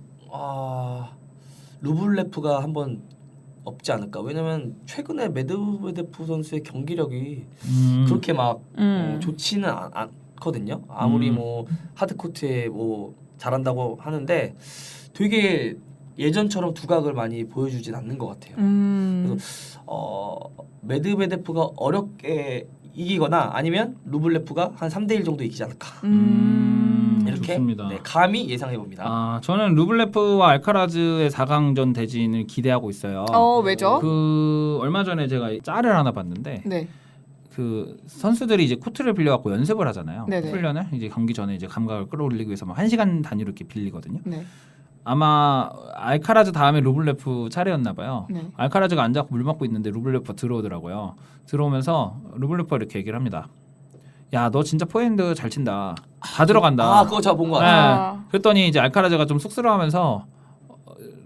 Speaker 2: 루블레프가 한번 없지 않을까. 왜냐면 최근에 메드베데프 선수의 경기력이 그렇게 막 좋지는 않거든요. 아무리 뭐 하드코트에 뭐 잘한다고 하는데 되게 예전처럼 두각을 많이 보여주진 않는 것 같아요. 그래서 메드베데프가 어렵게 이기거나 아니면 루블레프가 한 3대1 정도 이기지 않을까. 이렇게
Speaker 1: 좋습니다.
Speaker 2: 네, 감히 예상해 봅니다.
Speaker 1: 저는 루블레프와 알카라즈의 4강전 대진을 기대하고 있어요.
Speaker 3: 왜죠?
Speaker 1: 얼마 전에 제가 짤을 하나 봤는데
Speaker 3: 네.
Speaker 1: 그 선수들이 이제 코트를 빌려갖고 연습을 하잖아요.
Speaker 3: 네네.
Speaker 1: 훈련을 이제 경기 전에 이제 감각을 끌어올리기 위해서 막 1시간 단위로 이렇게 빌리거든요.
Speaker 3: 네.
Speaker 1: 아마 알카라즈 다음에 루블레프 차례였나 봐요.
Speaker 3: 네.
Speaker 1: 알카라즈가 앉아서 물 맞고 있는데 루블레프가 들어오더라고요. 들어오면서 루블레프가 이렇게 얘기를 합니다. 야, 너 진짜 포핸드 잘 친다. 다 들어간다.
Speaker 2: 그거 제가 본 것 같아요.
Speaker 1: 네. 그랬더니 이제 알카라즈가 좀 쑥스러워하면서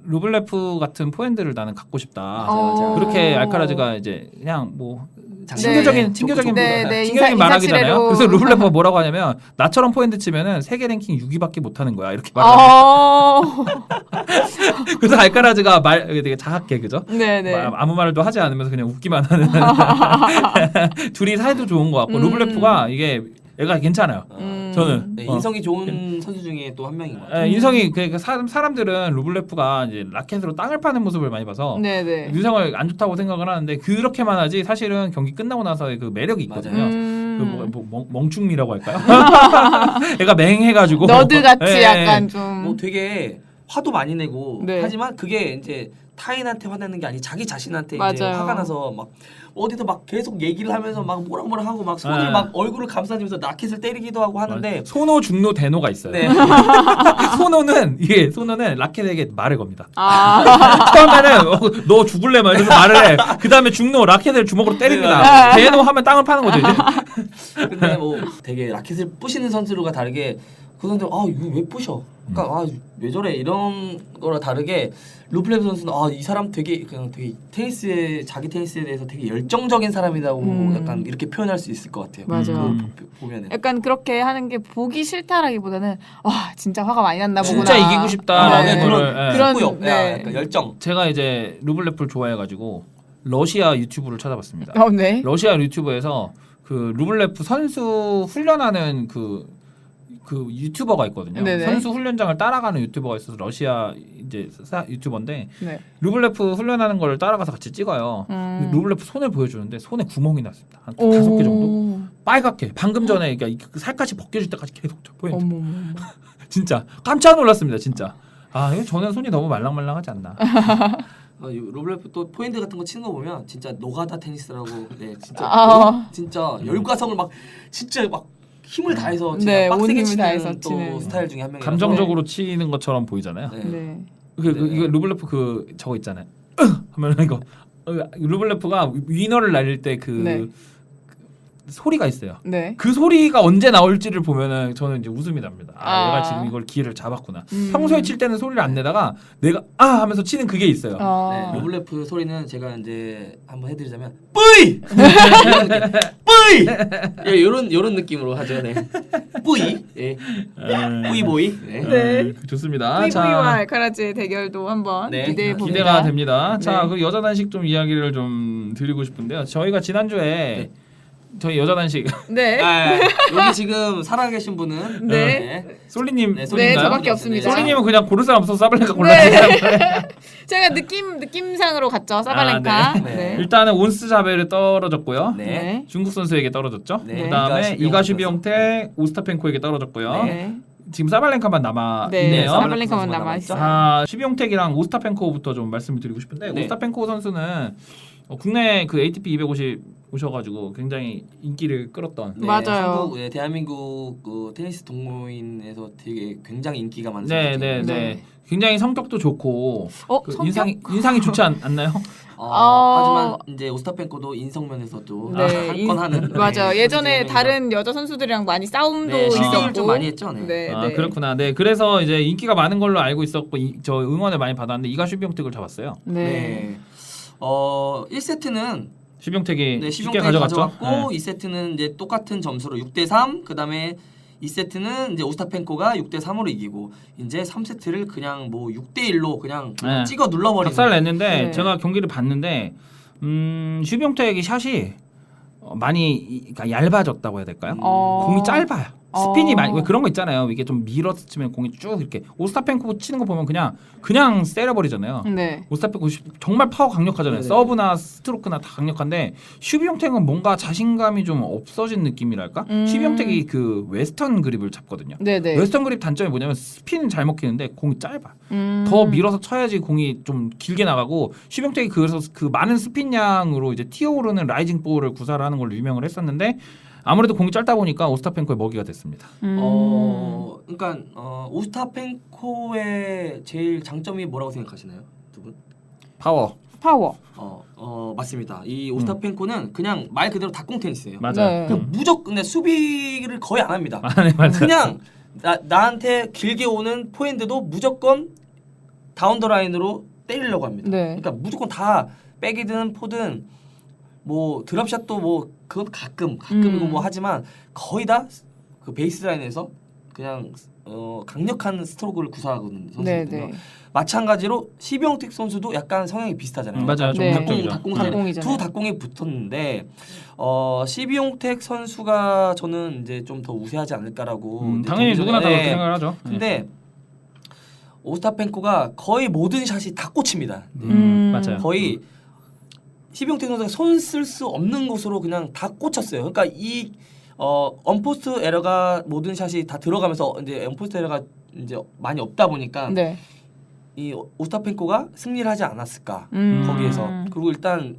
Speaker 1: 루블레프 같은 포핸드를 나는 갖고 싶다.
Speaker 2: 맞아요.
Speaker 1: 그렇게 알카라즈가 이제 그냥 뭐
Speaker 2: 네.
Speaker 1: 친교적인
Speaker 3: 네,
Speaker 1: 말하기잖아요.
Speaker 3: 인사치레로.
Speaker 1: 그래서 루블레프가 뭐라고 하냐면 나처럼 포핸드 치면은 세계 랭킹 6위밖에 못 하는 거야. 이렇게 말해요. 그래서 알카라즈가 되게 자학게 그죠?
Speaker 3: 네네.
Speaker 1: 아무 말도 하지 않으면서 그냥 웃기만 하는 둘이 사이도 좋은 것 같고 루블레프가 이게 애가 괜찮아요. 저는
Speaker 2: 네, 인성이 좋은 선수 중에 또 한 명인 것 같아요.
Speaker 1: 네, 인성이 사람들은 루블레프가 이제 라켓으로 땅을 파는 모습을 많이 봐서
Speaker 3: 네네.
Speaker 1: 인성을 안 좋다고 생각을 하는데 그렇게만 하지 사실은 경기 끝나고 나서의 그 매력이 있거든요. 멍충미라고 할까요? 애가 맹해가지고
Speaker 3: 너드같이
Speaker 1: 네,
Speaker 3: 약간 좀
Speaker 2: 뭐 되게 화도 많이 내고
Speaker 3: 네.
Speaker 2: 하지만 그게 이제 타인한테 화내는 게 아니 자기 자신한테 이제
Speaker 3: 맞아요.
Speaker 2: 화가 나서 막 어디서 막 계속 얘기를 하면서 막 뭐라 하고 막 손을
Speaker 1: 네.
Speaker 2: 막 얼굴을 감싸주면서 라켓을 때리기도 하고 하는데
Speaker 1: 소노, 중노, 대노가 있어요.
Speaker 2: 네.
Speaker 1: 소노는 라켓에게 말을 겁니다. 처음에는 너 죽을래 막 이러면서 말을 해. 그 다음에 중노 라켓을 주먹으로 때립니다. 대노 하면 땅을 파는 거죠 이제.
Speaker 2: 근데 뭐 되게 라켓을 부시는 선수들과 다르게 그 선수 이거 왜 부셔? 그러니까 왜 저래 이런 거랑 다르게 루블레프 선수는 이 사람 되게 자기 테니스에 대해서 되게 열정적인 사람이라고 약간 이렇게 표현할 수 있을 것 같아요.
Speaker 3: 맞아요.
Speaker 2: 보면은
Speaker 3: 약간 그렇게 하는 게 보기 싫다라기보다는 진짜 화가 많이 났나 보구나.
Speaker 1: 진짜 이기고 싶다라는
Speaker 3: 네.
Speaker 1: 거를.
Speaker 3: 그런
Speaker 2: 승부욕,
Speaker 3: 네.
Speaker 2: 약간 열정.
Speaker 1: 제가 이제 루블레프를 좋아해가지고 러시아 유튜브를 찾아봤습니다.
Speaker 3: 네.
Speaker 1: 러시아 유튜브에서 그 루블레프 선수 훈련하는 그 유튜버가 있거든요.
Speaker 3: 네네.
Speaker 1: 선수 훈련장을 따라가는 유튜버가 있어서 러시아 이제 유튜버인데
Speaker 3: 네.
Speaker 1: 루블레프 훈련하는 걸 따라가서 같이 찍어요. 근데 루블레프 손을 보여주는데 손에 구멍이 났습니다. 한 5개 정도. 빨갛게. 방금 전에 그러니까 살갗이 벗겨질 때까지 계속 보였죠. 진짜 깜짝 놀랐습니다. 진짜. 이거 저는 손이 너무 말랑말랑하지 않나.
Speaker 2: 루블레프 또 포핸드 같은 거 치는 거 보면 진짜 노가다 테니스라고 진짜 진짜 열과성을 막 진짜 막 힘을 다해서
Speaker 3: 네, 온
Speaker 2: 빡세게
Speaker 3: 힘을 다해서
Speaker 2: 치는 또
Speaker 3: 치는.
Speaker 2: 스타일 중에 한 명이라서
Speaker 1: 감정적으로 치는 것처럼 보이잖아요.
Speaker 2: 네.
Speaker 3: 네.
Speaker 1: 이거 루블레프 저거 있잖아요. 하면 이거 루블레프가 위너를 날릴 때
Speaker 3: 네.
Speaker 1: 소리가 있어요.
Speaker 3: 네.
Speaker 1: 그 소리가 언제 나올지를 보면은 저는 이제 웃음이 납니다. 얘가 지금 이걸 기회를 잡았구나. 평소에 칠 때는 소리를 안 내다가 내가 하면서 치는 그게 있어요.
Speaker 2: 네, 루블레프 소리는 제가 이제 한번 해드리자면 뿌이 뿌이 이런 느낌으로 하죠. 네. 뿌이 뿌이보이.
Speaker 3: 네.
Speaker 1: 좋습니다.
Speaker 3: VV와 알카라즈의 대결도 한번
Speaker 2: 네,
Speaker 3: 기대해 봅니다.
Speaker 1: 기대가 됩니다. 자,
Speaker 3: 네.
Speaker 1: 그 여자 단식 좀 이야기를 좀 드리고 싶은데요. 저희가 지난주에 저희 여자 단식
Speaker 3: 네.
Speaker 2: 여기 지금 살아계신 분은
Speaker 3: 네.
Speaker 1: 솔리님
Speaker 2: 네,
Speaker 3: 네, 저밖에 없습니다.
Speaker 1: 솔리님은 그냥 고를 사람 없어서 사발렌카 골랐어요.
Speaker 3: 제가 느낌상으로 갔죠. 사발렌카.
Speaker 2: 네.
Speaker 3: 네.
Speaker 1: 일단은 온스자베를 떨어졌고요.
Speaker 2: 네.
Speaker 3: 네.
Speaker 1: 중국 선수에게 떨어졌죠.
Speaker 2: 네.
Speaker 1: 그다음에
Speaker 2: 이가
Speaker 1: 이가슈비용테 오스타펜코에게 떨어졌고요.
Speaker 3: 네.
Speaker 1: 지금 사발렌카만 남아
Speaker 3: 네.
Speaker 1: 있네요.
Speaker 3: 사발렌카만 남아 있어요.
Speaker 1: 슈비용텍이랑 오스타펜코부터 좀 말씀을 드리고 싶은데
Speaker 2: 네.
Speaker 1: 오스타펜코 선수는 국내 그 ATP 250 오셔가지고 굉장히 인기를 끌었던.
Speaker 2: 네,
Speaker 3: 맞아요.
Speaker 2: 한국, 대한민국 그 테니스 동호인에서 되게 굉장히 인기가 많은
Speaker 1: 네,
Speaker 2: 선수죠.
Speaker 1: 네. 굉장히 성격도 좋고 그
Speaker 3: 성격?
Speaker 1: 인상이 좋지 않나요?
Speaker 2: 하지만 이제 오스타펜코도 인성면에서도
Speaker 3: 네,
Speaker 2: 한 건 하는.
Speaker 3: 맞아요. 예전에
Speaker 2: 선수들이면서.
Speaker 3: 다른 여자 선수들이랑 많이 싸움도
Speaker 2: 네,
Speaker 3: 있었고
Speaker 2: 실력을 좀 많이 했죠. 네.
Speaker 3: 네, 네.
Speaker 1: 그렇구나. 네, 그래서 이제 인기가 많은 걸로 알고 있었고 저 응원을 많이 받았는데 이가슈비용텍을 잡았어요.
Speaker 3: 네.
Speaker 2: 1세트는
Speaker 1: 슈비용텍이 쉽게
Speaker 2: 시종택이
Speaker 1: 가져갔죠.
Speaker 2: 가져갔고 2세트는 이제 똑같은 점수로 6대3 그다음에 2세트는 이제 오스타펜코가 6대3으로 이기고 이제 3세트를 그냥 뭐 6대1로 그냥
Speaker 1: 네.
Speaker 2: 찍어 눌러버리는.
Speaker 1: 박살을 냈는데
Speaker 3: 네.
Speaker 1: 제가 경기를 봤는데 슈비용텍이 샷이 많이 그러니까 얇아졌다고 해야 될까요? 공이 짧아요. 스핀이 많이 왜 그런 거 있잖아요. 이게 좀 밀어서 치면 공이 쭉 이렇게 오스타펜코 치는 거 보면 그냥 때려버리잖아요.
Speaker 3: 네.
Speaker 1: 오스타펜코 정말 파워 강력하잖아요.
Speaker 2: 네네.
Speaker 1: 서브나 스트로크나 다 강력한데 슈비용텍은 뭔가 자신감이 좀 없어진 느낌이랄까? 슈비용텍이 그 웨스턴 그립을 잡거든요.
Speaker 3: 네네.
Speaker 1: 웨스턴 그립 단점이 뭐냐면 스피는 잘 먹히는데 공이 짧아. 더
Speaker 3: 더
Speaker 1: 밀어서 쳐야지 공이 좀 길게 나가고 슈비용텍이 그래서 그 많은 스핀량으로 이제 튀어오르는 라이징 볼을 구사를 하는 걸로 유명을 했었는데 아무래도 공이 짧다 보니까 오스타펜코의 먹이가 됐습니다.
Speaker 2: 그러니까 오스타펜코의 제일 장점이 뭐라고 생각하시나요, 두 분?
Speaker 1: 파워.
Speaker 2: 맞습니다. 이 오스타펜코는 그냥 말 그대로 닭공 테니스예요.
Speaker 1: 맞아요.
Speaker 3: 네.
Speaker 2: 그냥 무조건 근데 수비를 거의 안 합니다.
Speaker 1: 네, 맞아요.
Speaker 2: 그냥 나한테 길게 오는 포핸드도 무조건 다운 더 라인으로 때리려고 합니다.
Speaker 3: 네.
Speaker 2: 그러니까 무조건 다 백이든 포든 뭐 드랍샷도 뭐 그건 가끔이고 뭐 하지만 거의 다 그 베이스 라인에서 그냥 강력한 스트로크를 구사하거든요. 선수들은요.
Speaker 3: 네네.
Speaker 2: 마찬가지로 시병택 선수도 약간 성향이 비슷하잖아요.
Speaker 1: 맞아요. 좀
Speaker 3: 네.
Speaker 1: 닭공이죠.
Speaker 3: 닭공이잖아요.
Speaker 2: 두 닭공이 붙었는데 시비용택 선수가 저는 이제 좀 더 우세하지 않을까라고. 이제
Speaker 1: 당연히 누구나 다
Speaker 2: 네.
Speaker 1: 그렇게 생각을 하죠.
Speaker 2: 근데 오스타펜코가 거의 모든 샷이 다 꽂힙니다.
Speaker 1: 맞아요.
Speaker 2: 거의 시비용택 선수가 손 쓸 수 없는 곳으로 그냥 다 꽂혔어요. 그러니까 이 언포스트 에러가 모든 샷이 다 들어가면서 이제 언포스트 에러가 이제 많이 없다 보니까
Speaker 3: 네.
Speaker 2: 이 오스타펜코가 승리를 하지 않았을까 거기에서. 그리고 일단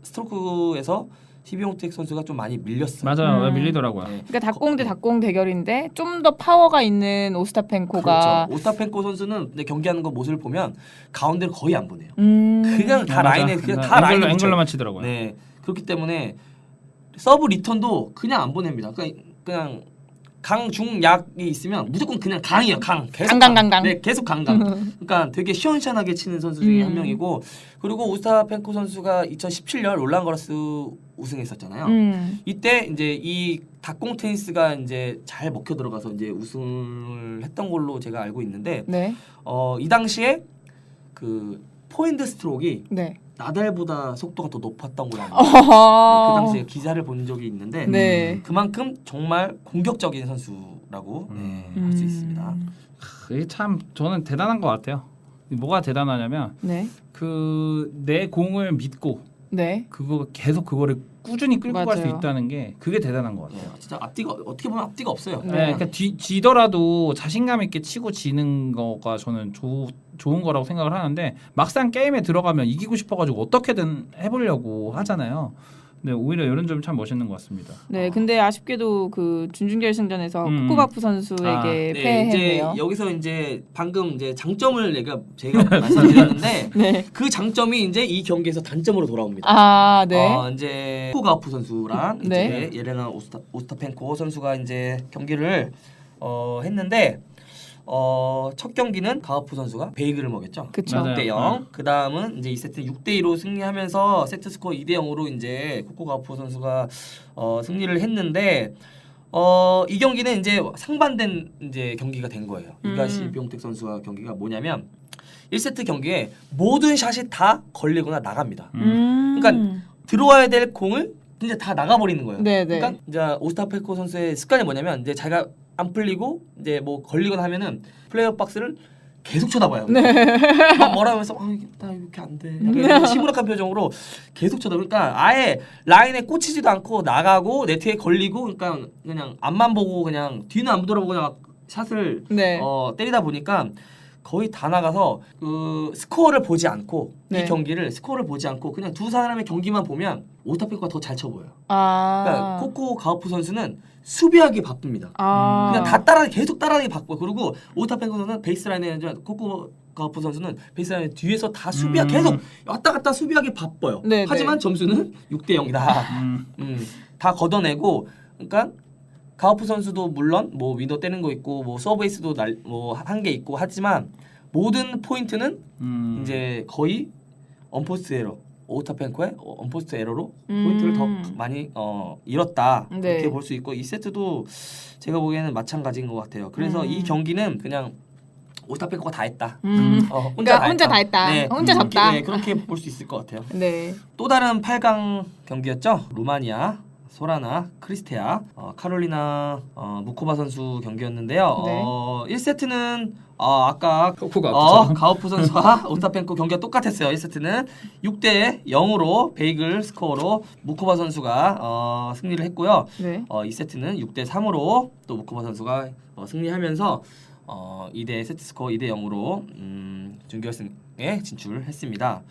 Speaker 2: 스트로크에서 시비용택 선수가 좀 많이 밀렸어요.
Speaker 1: 맞아요. 밀리더라고요.
Speaker 2: 네.
Speaker 3: 그러니까 닭공 대 닭공 대결인데 좀 더 파워가 있는 오스타펜코가
Speaker 2: 그렇죠. 오스타펜코 선수는 근데 경기하는 거 모습을 보면 가운데를 거의 안 보내요.
Speaker 3: 음.
Speaker 2: 그냥 다
Speaker 1: 맞아.
Speaker 2: 라인에 그냥 다 라인에
Speaker 1: 앵글로만 치더라고요.
Speaker 2: 네. 그렇기 때문에 서브 리턴도 그냥 안 보냅니다. 그냥 강, 중, 약이 있으면 무조건 그냥 강이에요. 계속
Speaker 3: 강.
Speaker 2: 네, 계속 강. 그러니까 되게 시원시원하게 치는 선수 중에 한 명이고 그리고 오스타펜코 선수가 2017년 롤란 거러스 우승했었잖아요. 이때 이제 이 닭공 테니스가 이제 잘 먹혀 들어가서 이제 우승을 했던 걸로 제가 알고 있는데
Speaker 3: 네.
Speaker 2: 이 당시에 그 포핸드 스트로크가
Speaker 3: 네.
Speaker 2: 나달보다 속도가 더 높았던 걸로 알고 있어요. 그 당시에 기사를 본 적이 있는데
Speaker 3: 네.
Speaker 2: 그만큼 정말 공격적인 선수라고 할 수 있습니다.
Speaker 1: 이게 참 저는 대단한 것 같아요. 뭐가 대단하냐면
Speaker 3: 네.
Speaker 1: 그 내 공을 믿고
Speaker 3: 네.
Speaker 1: 계속 그거를 꾸준히 끌고 갈 수
Speaker 3: 맞아요.
Speaker 1: 있다는 게 그게 대단한 것 같아요.
Speaker 2: 진짜 앞뒤가 어떻게 보면 앞뒤가 없어요.
Speaker 3: 네.
Speaker 1: 그러니까 지더라도 자신감 있게 치고 지는 거가 저는 좋은 거라고 생각을 하는데 막상 게임에 들어가면 이기고 싶어가지고 어떻게든 해보려고 하잖아요. 네, 오히려 이런 점이 참 멋있는 것 같습니다.
Speaker 3: 네, 근데 아쉽게도 그 준결승전에서 코코가프 선수에게 패했네요.
Speaker 2: 이제 여기서 이제 방금 이제 장점을 제가 말씀드렸는데 네. 그 장점이 이제 이 경기에서 단점으로 돌아옵니다.
Speaker 3: 아, 네.
Speaker 2: 이제 코코가프 선수랑
Speaker 3: 네.
Speaker 2: 이제 예레나 오스타펜코 선수가 이제 경기를 했는데. 첫 경기는 가우프 선수가 베이글을 먹였죠. 6대0. 그 다음은 이제 2세트 6대2로 승리하면서 세트 스코어 2대0으로 이제 코코 가우프 선수가 승리를 했는데 이 경기는 이제 상반된 이제 경기가 된 거예요. 이가시 비용택 선수와 경기가 뭐냐면 1세트 경기에 모든 샷이 다 걸리거나 나갑니다. 그러니까 들어와야 될 공을 이제 다 나가버리는 거예요.
Speaker 3: 네네.
Speaker 2: 그러니까 이제 오스타펜코 선수의 습관이 뭐냐면 이제 자기가 안 풀리고 이제 뭐 걸리거나 하면은 플레이어 박스를 계속 쳐다봐요. 네. 막 뭐라 하면서 나 이렇게 안 돼. 약간 시무룩한 표정으로 계속 쳐다. 그러니까 아예 라인에 꽂히지도 않고 나가고 네트에 걸리고 그러니까 그냥 앞만 보고 그냥 뒤는 안 돌아보고 그냥 샷을 네. 때리다 보니까 거의 다 나가서 그 스코어를 보지 않고 네. 이 경기를 스코어를 보지 않고 그냥 두 사람의 경기만 보면 오스타펜코가 더 잘 쳐 보여요. 그러니까 코코 가우프 선수는 수비하기 바쁩니다. 그냥 다 계속 따라하기 바빠. 그리고 오스타펜코 선수는 베이스라인에 코코 가우프 선수는 베이스라인 뒤에서 다 계속 왔다 갔다 수비하기 바빠요. 네, 하지만 네. 점수는 6대0이다. 다 걷어내고 그러니까 가우프 선수도 물론 뭐 윈도 떼는 거 있고 뭐 서브에이스도 뭐 한 게 있고 하지만 모든 포인트는 이제 거의 언포스트 에러 오스타펜코의 언포스트 에러로 포인트를 더 많이 잃었다 네. 이렇게 볼 수 있고 이 세트도 제가 보기에는 마찬가지인 것 같아요. 그래서 이 경기는 그냥 오스타펜코가 다 했다.
Speaker 3: 혼자 다 했다.
Speaker 2: 네,
Speaker 3: 혼자 졌다.
Speaker 2: 네, 그렇게 볼 수 있을 것 같아요.
Speaker 3: 네.
Speaker 2: 또 다른 8강 경기였죠. 루마니아 소라나, 크리스테아, 카롤리나, 무코바 선수 경기였는데요. 네. 1세트는 아까 가우프 선수와 오스타펜코 경기가 똑같았어요. 1세트는 6대0으로 베이글 스코어로 무코바 선수가 승리를 했고요. 네. 2세트는 6대3으로 또 무코바 선수가 승리하면서 2대 세트 스코어 2대0으로 준결승에 진출했습니다.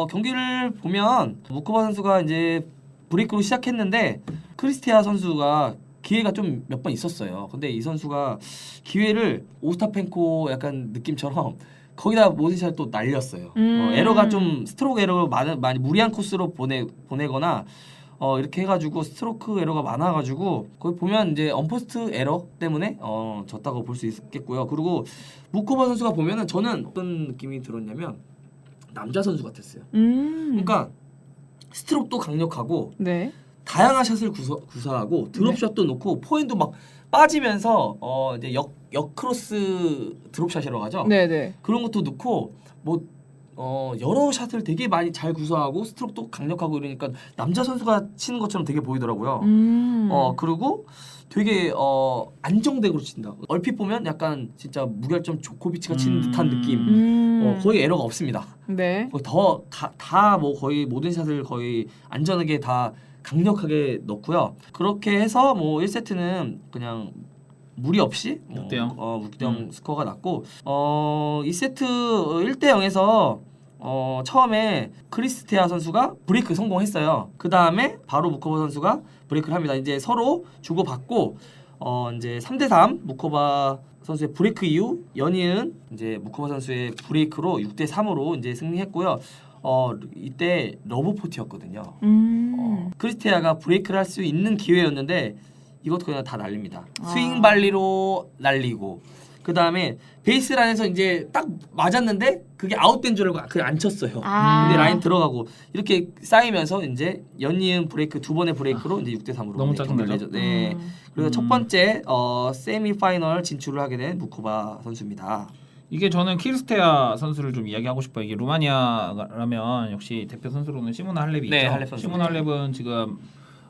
Speaker 2: 경기를 보면 무코바 선수가 이제 브레이크로 시작했는데 크리스티아 선수가 기회가 좀 몇 번 있었어요. 근데 이 선수가 기회를 오스타펜코 약간 느낌처럼 거기다 모든 샷을 또 날렸어요. 에러가 좀 스트로크 에러가 많이 무리한 코스로 보내거나 이렇게 해가지고 스트로크 에러가 많아가지고 거기 보면 이제 언포스트 에러 때문에 졌다고 볼 수 있겠고요. 그리고 무코바 선수가 보면은 저는 어떤 느낌이 들었냐면 남자 선수 같았어요. 그러니까 스트로크도 강력하고 네. 다양한 샷을 구사하고 드롭샷도 네. 놓고 포핸드 막 빠지면서 이제 역 크로스 드롭샷이라고 하죠. 네네. 그런 것도 넣고 뭐 여러 샷을 되게 많이 잘 구사하고 스트로크도 강력하고 이러니까 남자 선수가 치는 것처럼 되게 보이더라고요. 그리고 되게 안정되고 친다. 얼핏 보면 약간 진짜 무결점 조코비치가 치는 듯한 느낌. 거의 에러가 없습니다. 네. 다 뭐 거의 모든 샷을 거의 안전하게 다 강력하게 넣고요. 그렇게 해서 뭐 1세트는 그냥 무리 없이
Speaker 1: 6대0
Speaker 2: 6대0 스코어가 났고 2세트 1대0에서 처음에 크리스티아 선수가 브레이크 성공했어요. 그 다음에 바로 무코바 선수가 브레이크를 합니다. 이제 서로 주고받고 이제 3대3 무코바 선수의 브레이크 이후 연이은 이제 무코바 선수의 브레이크로 6대3으로 이제 승리했고요. 이때 러브포트였거든요. 크리스티아가 브레이크를 할 수 있는 기회였는데 이것도 그냥 다 날립니다. 스윙 발리로 날리고 그 다음에 베이스라인에서 이제 딱 맞았는데 그게 아웃된 줄 알고 그냥 안 쳤어요. 근데 라인 들어가고 이렇게 쌓이면서 이제 연이은 브레이크 두 번의 브레이크로 이제 6대3으로
Speaker 1: 너무 짜증나죠.
Speaker 2: 네. 그래서 첫 번째 세미파이널 진출을 하게 된 무코바 선수입니다.
Speaker 1: 이게 저는 키르스테아 선수를 좀 이야기하고 싶어요. 이게 루마니아라면 역시 대표 선수로는 시모나 할렙이
Speaker 2: 네,
Speaker 1: 있죠.
Speaker 2: 할렙 선수.
Speaker 1: 시모나 할렙은 지금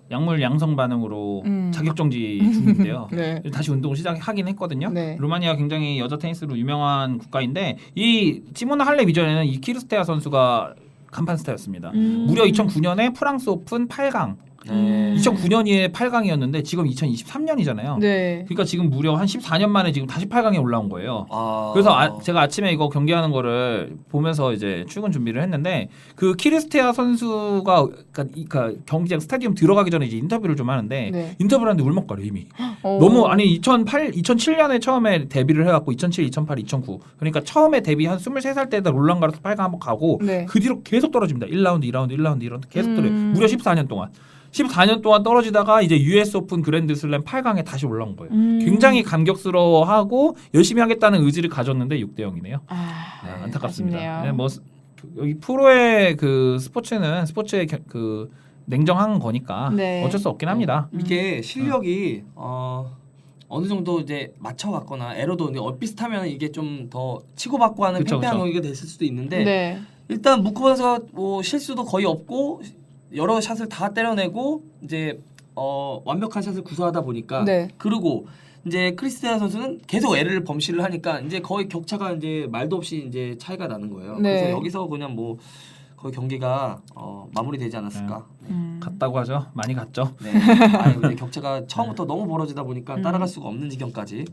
Speaker 1: 약물 양성 반응으로 자격정지 중인데요. 네. 다시 운동을 시작하긴 했거든요. 네. 루마니아 굉장히 여자 테니스로 유명한 국가인데 이 시모나 할렙 이전에는 이 키르스테아 선수가 간판 스타였습니다. 무려 2009년에 프랑스 오픈 8강
Speaker 2: 네.
Speaker 1: 2009년이 8강이었는데 지금 2023년이잖아요.
Speaker 3: 네.
Speaker 1: 그러니까 지금 무려 한 14년 만에 지금 다시 8강에 올라온 거예요.
Speaker 2: 아.
Speaker 1: 그래서 제가 아침에 이거 경기하는 거를 보면서 이제 출근 준비를 했는데 그 키르스테아 선수가 그러니까 경기장 스타디움 들어가기 전에 이제 인터뷰를 좀 하는데
Speaker 3: 네.
Speaker 1: 인터뷰를 하는데 울먹거려 이미. 너무 아니 2007년에 처음에 데뷔를 해갖고 2007, 2008, 2009 그러니까 처음에 데뷔 한 23살 때다 롤랑가로스 8강 한번 가고
Speaker 3: 네.
Speaker 1: 그 뒤로 계속 떨어집니다. 1라운드, 2라운드, 1라운드, 2라운드 계속 떨어요. 무려 14년 동안. 14년 동안 떨어지다가 이제 US 오픈 그랜드슬램 8강에 다시 올라온 거예요. 굉장히 감격스러워하고 열심히 하겠다는 의지를 가졌는데 6대 0이네요. 네, 안타깝습니다. 네, 뭐 여기 프로의 그 스포츠의 그 냉정한 거니까
Speaker 3: 네.
Speaker 1: 어쩔 수 없긴 합니다.
Speaker 2: 이게 실력이 어느 정도 이제 맞춰갔거나 에러도 비슷하면 이게 좀 더 치고받고 하는 팽팽한 경기가 됐을 수도 있는데
Speaker 3: 네.
Speaker 2: 일단 무코바 선수가 뭐 실수도 거의 없고 여러 샷을 다 때려내고 이제 완벽한 샷을 구사하다 보니까
Speaker 3: 네.
Speaker 2: 그리고 이제 크리스티안 선수는 계속 에러를 범실을 하니까 이제 거의 격차가 이제 말도 없이 이제 차이가 나는 거예요.
Speaker 3: 네.
Speaker 2: 그래서 여기서 그냥 뭐 거의 경기가 마무리되지 않았을까.
Speaker 1: 갔다고 하죠. 많이 갔죠.
Speaker 2: 네. 아니 근데 격차가 처음부터 너무 벌어지다 보니까 따라갈 수가 없는 지경까지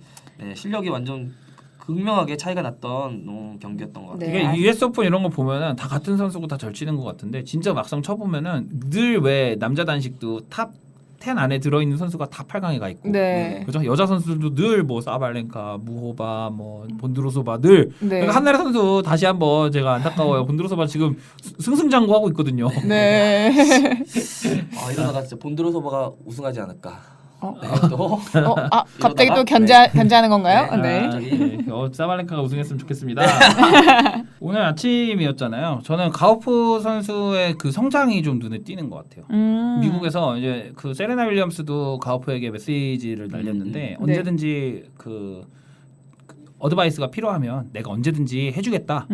Speaker 2: 실력이 완전 극명하게 차이가 났던 경기였던 것 같아요.
Speaker 3: 네.
Speaker 1: 이게 US 오픈 이런 거 보면은 다 같은 선수고 다 절치는 것 같은데 진짜 막상 쳐보면은 늘 왜 남자 단식도 탑 10 안에 들어있는 선수가 다 8강에 가 있고
Speaker 3: 네.
Speaker 1: 그죠? 여자 선수들도 늘 뭐 사발렌카, 무호바, 뭐 본드로소바 늘
Speaker 3: 네.
Speaker 1: 그러니까 한나라 선수 다시 한번 제가 안타까워요. 본드로소바 지금 승승장구하고 있거든요.
Speaker 3: 네.
Speaker 2: 이러다가 진짜 본드로소바가 우승하지 않을까. 네, 또
Speaker 3: 갑자기 또 견제하는 건가요?
Speaker 2: 네.
Speaker 3: 네.
Speaker 1: 사발렌카가 우승했으면 좋겠습니다. 오늘 아침이었잖아요. 저는 가우프 선수의 그 성장이 좀 눈에 띄는 것 같아요. 미국에서 이제 그 세레나 윌리엄스도 가우프에게 메시지를 날렸는데 언제든지 그 어드바이스가 필요하면 내가 언제든지 해주겠다.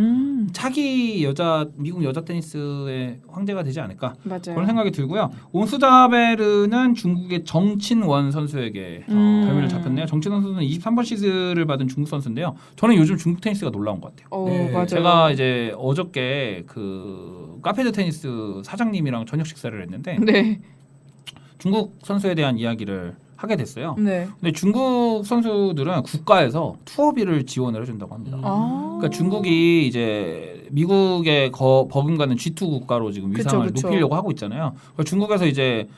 Speaker 1: 차기 미국 여자 테니스의 황제가 되지 않을까.
Speaker 3: 맞아요.
Speaker 1: 그런 생각이 들고요. 온수자베르는 중국의 정친원 선수에게 별명을 잡혔네요. 정친원 선수는 23번 시드를 받은 중국 선수인데요. 저는 요즘 중국 테니스가 놀라운 것 같아요.
Speaker 2: 네.
Speaker 3: 맞아요.
Speaker 1: 제가 이제 어저께 그 카페드 테니스 사장님이랑 저녁 식사를 했는데
Speaker 3: 네.
Speaker 1: 중국 선수에 대한 이야기를 하게 됐어요.
Speaker 3: 네.
Speaker 1: 근데 중국 선수들은 국가에서 투어비를 지원을 해준다고 합니다. 그러니까 중국이 이제 미국의 버금가는 G2 국가로 지금 위상을 높이려고 하고 있잖아요. 그러니까 중국에서 이제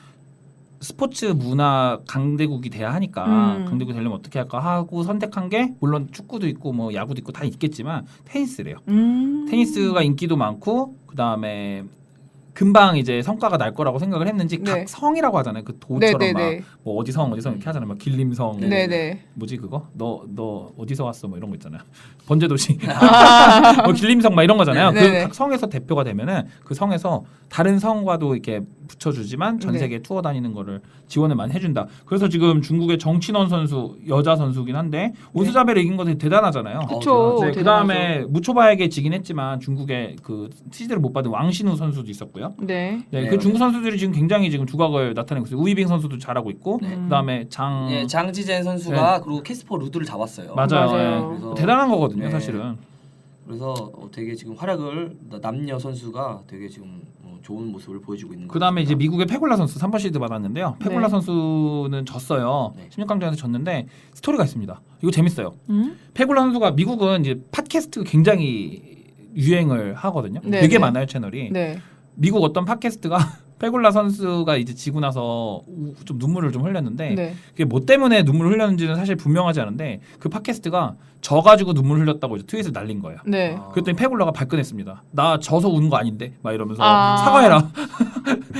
Speaker 1: 스포츠 문화 강대국이 돼야 하니까 강대국이 되려면 어떻게 할까 하고 선택한 게 물론 축구도 있고 뭐 야구도 있고 다 있겠지만 테니스래요. 테니스가 인기도 많고 그 다음에 금방 이제 성과가 날 거라고 생각을 했는지 각 성이라고 하잖아요. 그 도처럼 막 뭐 어디성 이렇게 하잖아요. 막 길림성, 뭐지 그거? 너 어디서 왔어? 뭐 이런 거 있잖아요. 번제도시, 뭐 길림성 막 이런 거잖아요. 그 각 성에서 대표가 되면은 그 성에서 다른 성과도 이렇게 붙여주지만 전 세계 투어 다니는 거를 지원을 많이 해준다. 그래서 지금 중국의 정친원 선수 여자 선수긴 한데 온수자베를 이긴 것이 대단하잖아요.
Speaker 3: 그렇죠.
Speaker 1: 그 다음에 무초바에게 지긴 했지만 중국의 그 시드를 못 받은 왕신우 선수도 있었고요. 그 중국 선수들이 지금 굉장히 지금 두각을 나타내고 있어요. 우이빙 선수도 잘하고 있고, 그다음에
Speaker 2: 장지젠 선수가 그리고 캐스퍼 루드를 잡았어요.
Speaker 1: 맞아요. 그래서 대단한 거거든요, 사실은.
Speaker 2: 그래서 되게 지금 활약을 남녀 선수가 되게 지금 좋은 모습을 보여주고 있는 거예요.
Speaker 1: 그다음에 이제 미국의 페굴라 선수 3번 시드 받았는데요. 페굴라 선수는 졌어요. 16강전에서 졌는데 스토리가 있습니다. 이거 재밌어요. 페굴라 선수가 미국은 이제 팟캐스트 굉장히 유행을 하거든요. 되게 많아요, 채널이. 미국 어떤 팟캐스트가 페굴라 선수가 이제 지고 나서 좀 눈물을 좀 흘렸는데 그게 뭐 때문에 눈물을 흘렸는지는 사실 분명하지 않은데 그 팟캐스트가 져가지고 눈물 흘렸다고 이제 트윗을 날린 거예요. 그랬더니 페굴라가 발끈했습니다. 나 져서 우는 거 아닌데 막 이러면서 사과해라.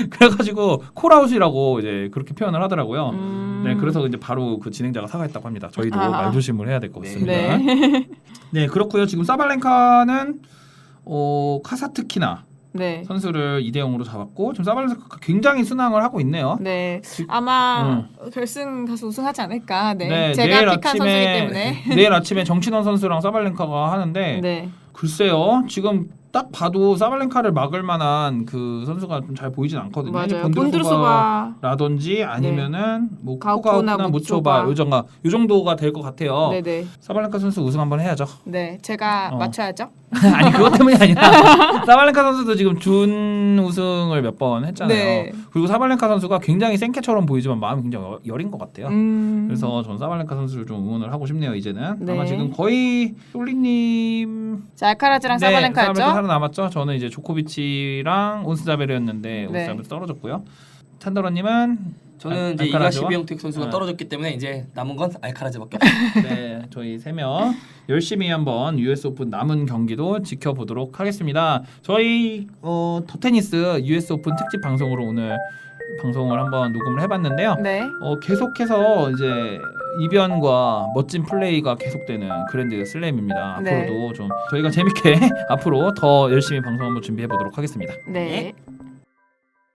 Speaker 1: 그래가지고 콜아웃이라고 이제 그렇게 표현을 하더라고요. 그래서 이제 바로 그 진행자가 사과했다고 합니다. 저희도 말조심을 해야 될 것 같습니다. 네, 그렇고요. 지금 사발렌카는 카사트키나 선수를 2대 0으로 잡았고 지금 사발렌카가 굉장히 순항을 하고 있네요.
Speaker 3: 아마 결승 가서 우승하지 않을까. 제가
Speaker 1: 내일
Speaker 3: 픽한 선수이기 때문에
Speaker 1: 내일 아침에 정친원 선수랑 사발렌카가 하는데 글쎄요. 지금 딱 봐도 사발렌카를 막을 만한 그 선수가 좀 잘 보이진 않거든요.
Speaker 3: 맞아요.
Speaker 1: 본드루소바라든지 아니면은 뭐
Speaker 3: 가우프나
Speaker 1: 코가우프나 무초바 요 정도가 될 것 같아요.
Speaker 3: 네네.
Speaker 1: 사발렌카 선수 우승 한번 해야죠.
Speaker 3: 네, 제가 맞춰야죠.
Speaker 1: 아니 그것 때문이 아니라 사발렌카 선수도 지금 준 우승을 몇 번 했잖아요.
Speaker 3: 네.
Speaker 1: 그리고 사발렌카 선수가 굉장히 생캐처럼 보이지만 마음이 굉장히 여린 것 같아요. 그래서 전 사발렌카 선수를 좀 응원을 하고 싶네요. 이제는
Speaker 3: 네.
Speaker 1: 아마 지금 거의 솔리님
Speaker 3: 자, 알카라즈랑 사발렌카였죠?
Speaker 1: 살아남았죠. 저는 이제 조코비치랑 온스자베르였는데 온스자베르 떨어졌고요. 찬더러님은
Speaker 2: 저는 이제
Speaker 1: 알카라즈와?
Speaker 2: 이가시비앙텍 선수가 떨어졌기 때문에 이제 남은 건 알카라즈밖에 없어요.
Speaker 1: 네, 저희 3명 열심히 한번 US 오픈 남은 경기도 지켜보도록 하겠습니다. 저희 더 테니스 US 오픈 특집 방송으로 오늘 방송을 한번 녹음을 해봤는데요.
Speaker 3: 네.
Speaker 1: 계속해서 이제 이변과 멋진 플레이가 계속되는 그랜드 슬램입니다.
Speaker 3: 네.
Speaker 1: 앞으로도 좀 저희가 재밌게 앞으로 더 열심히 방송 한번 준비해 보도록 하겠습니다.
Speaker 3: 네.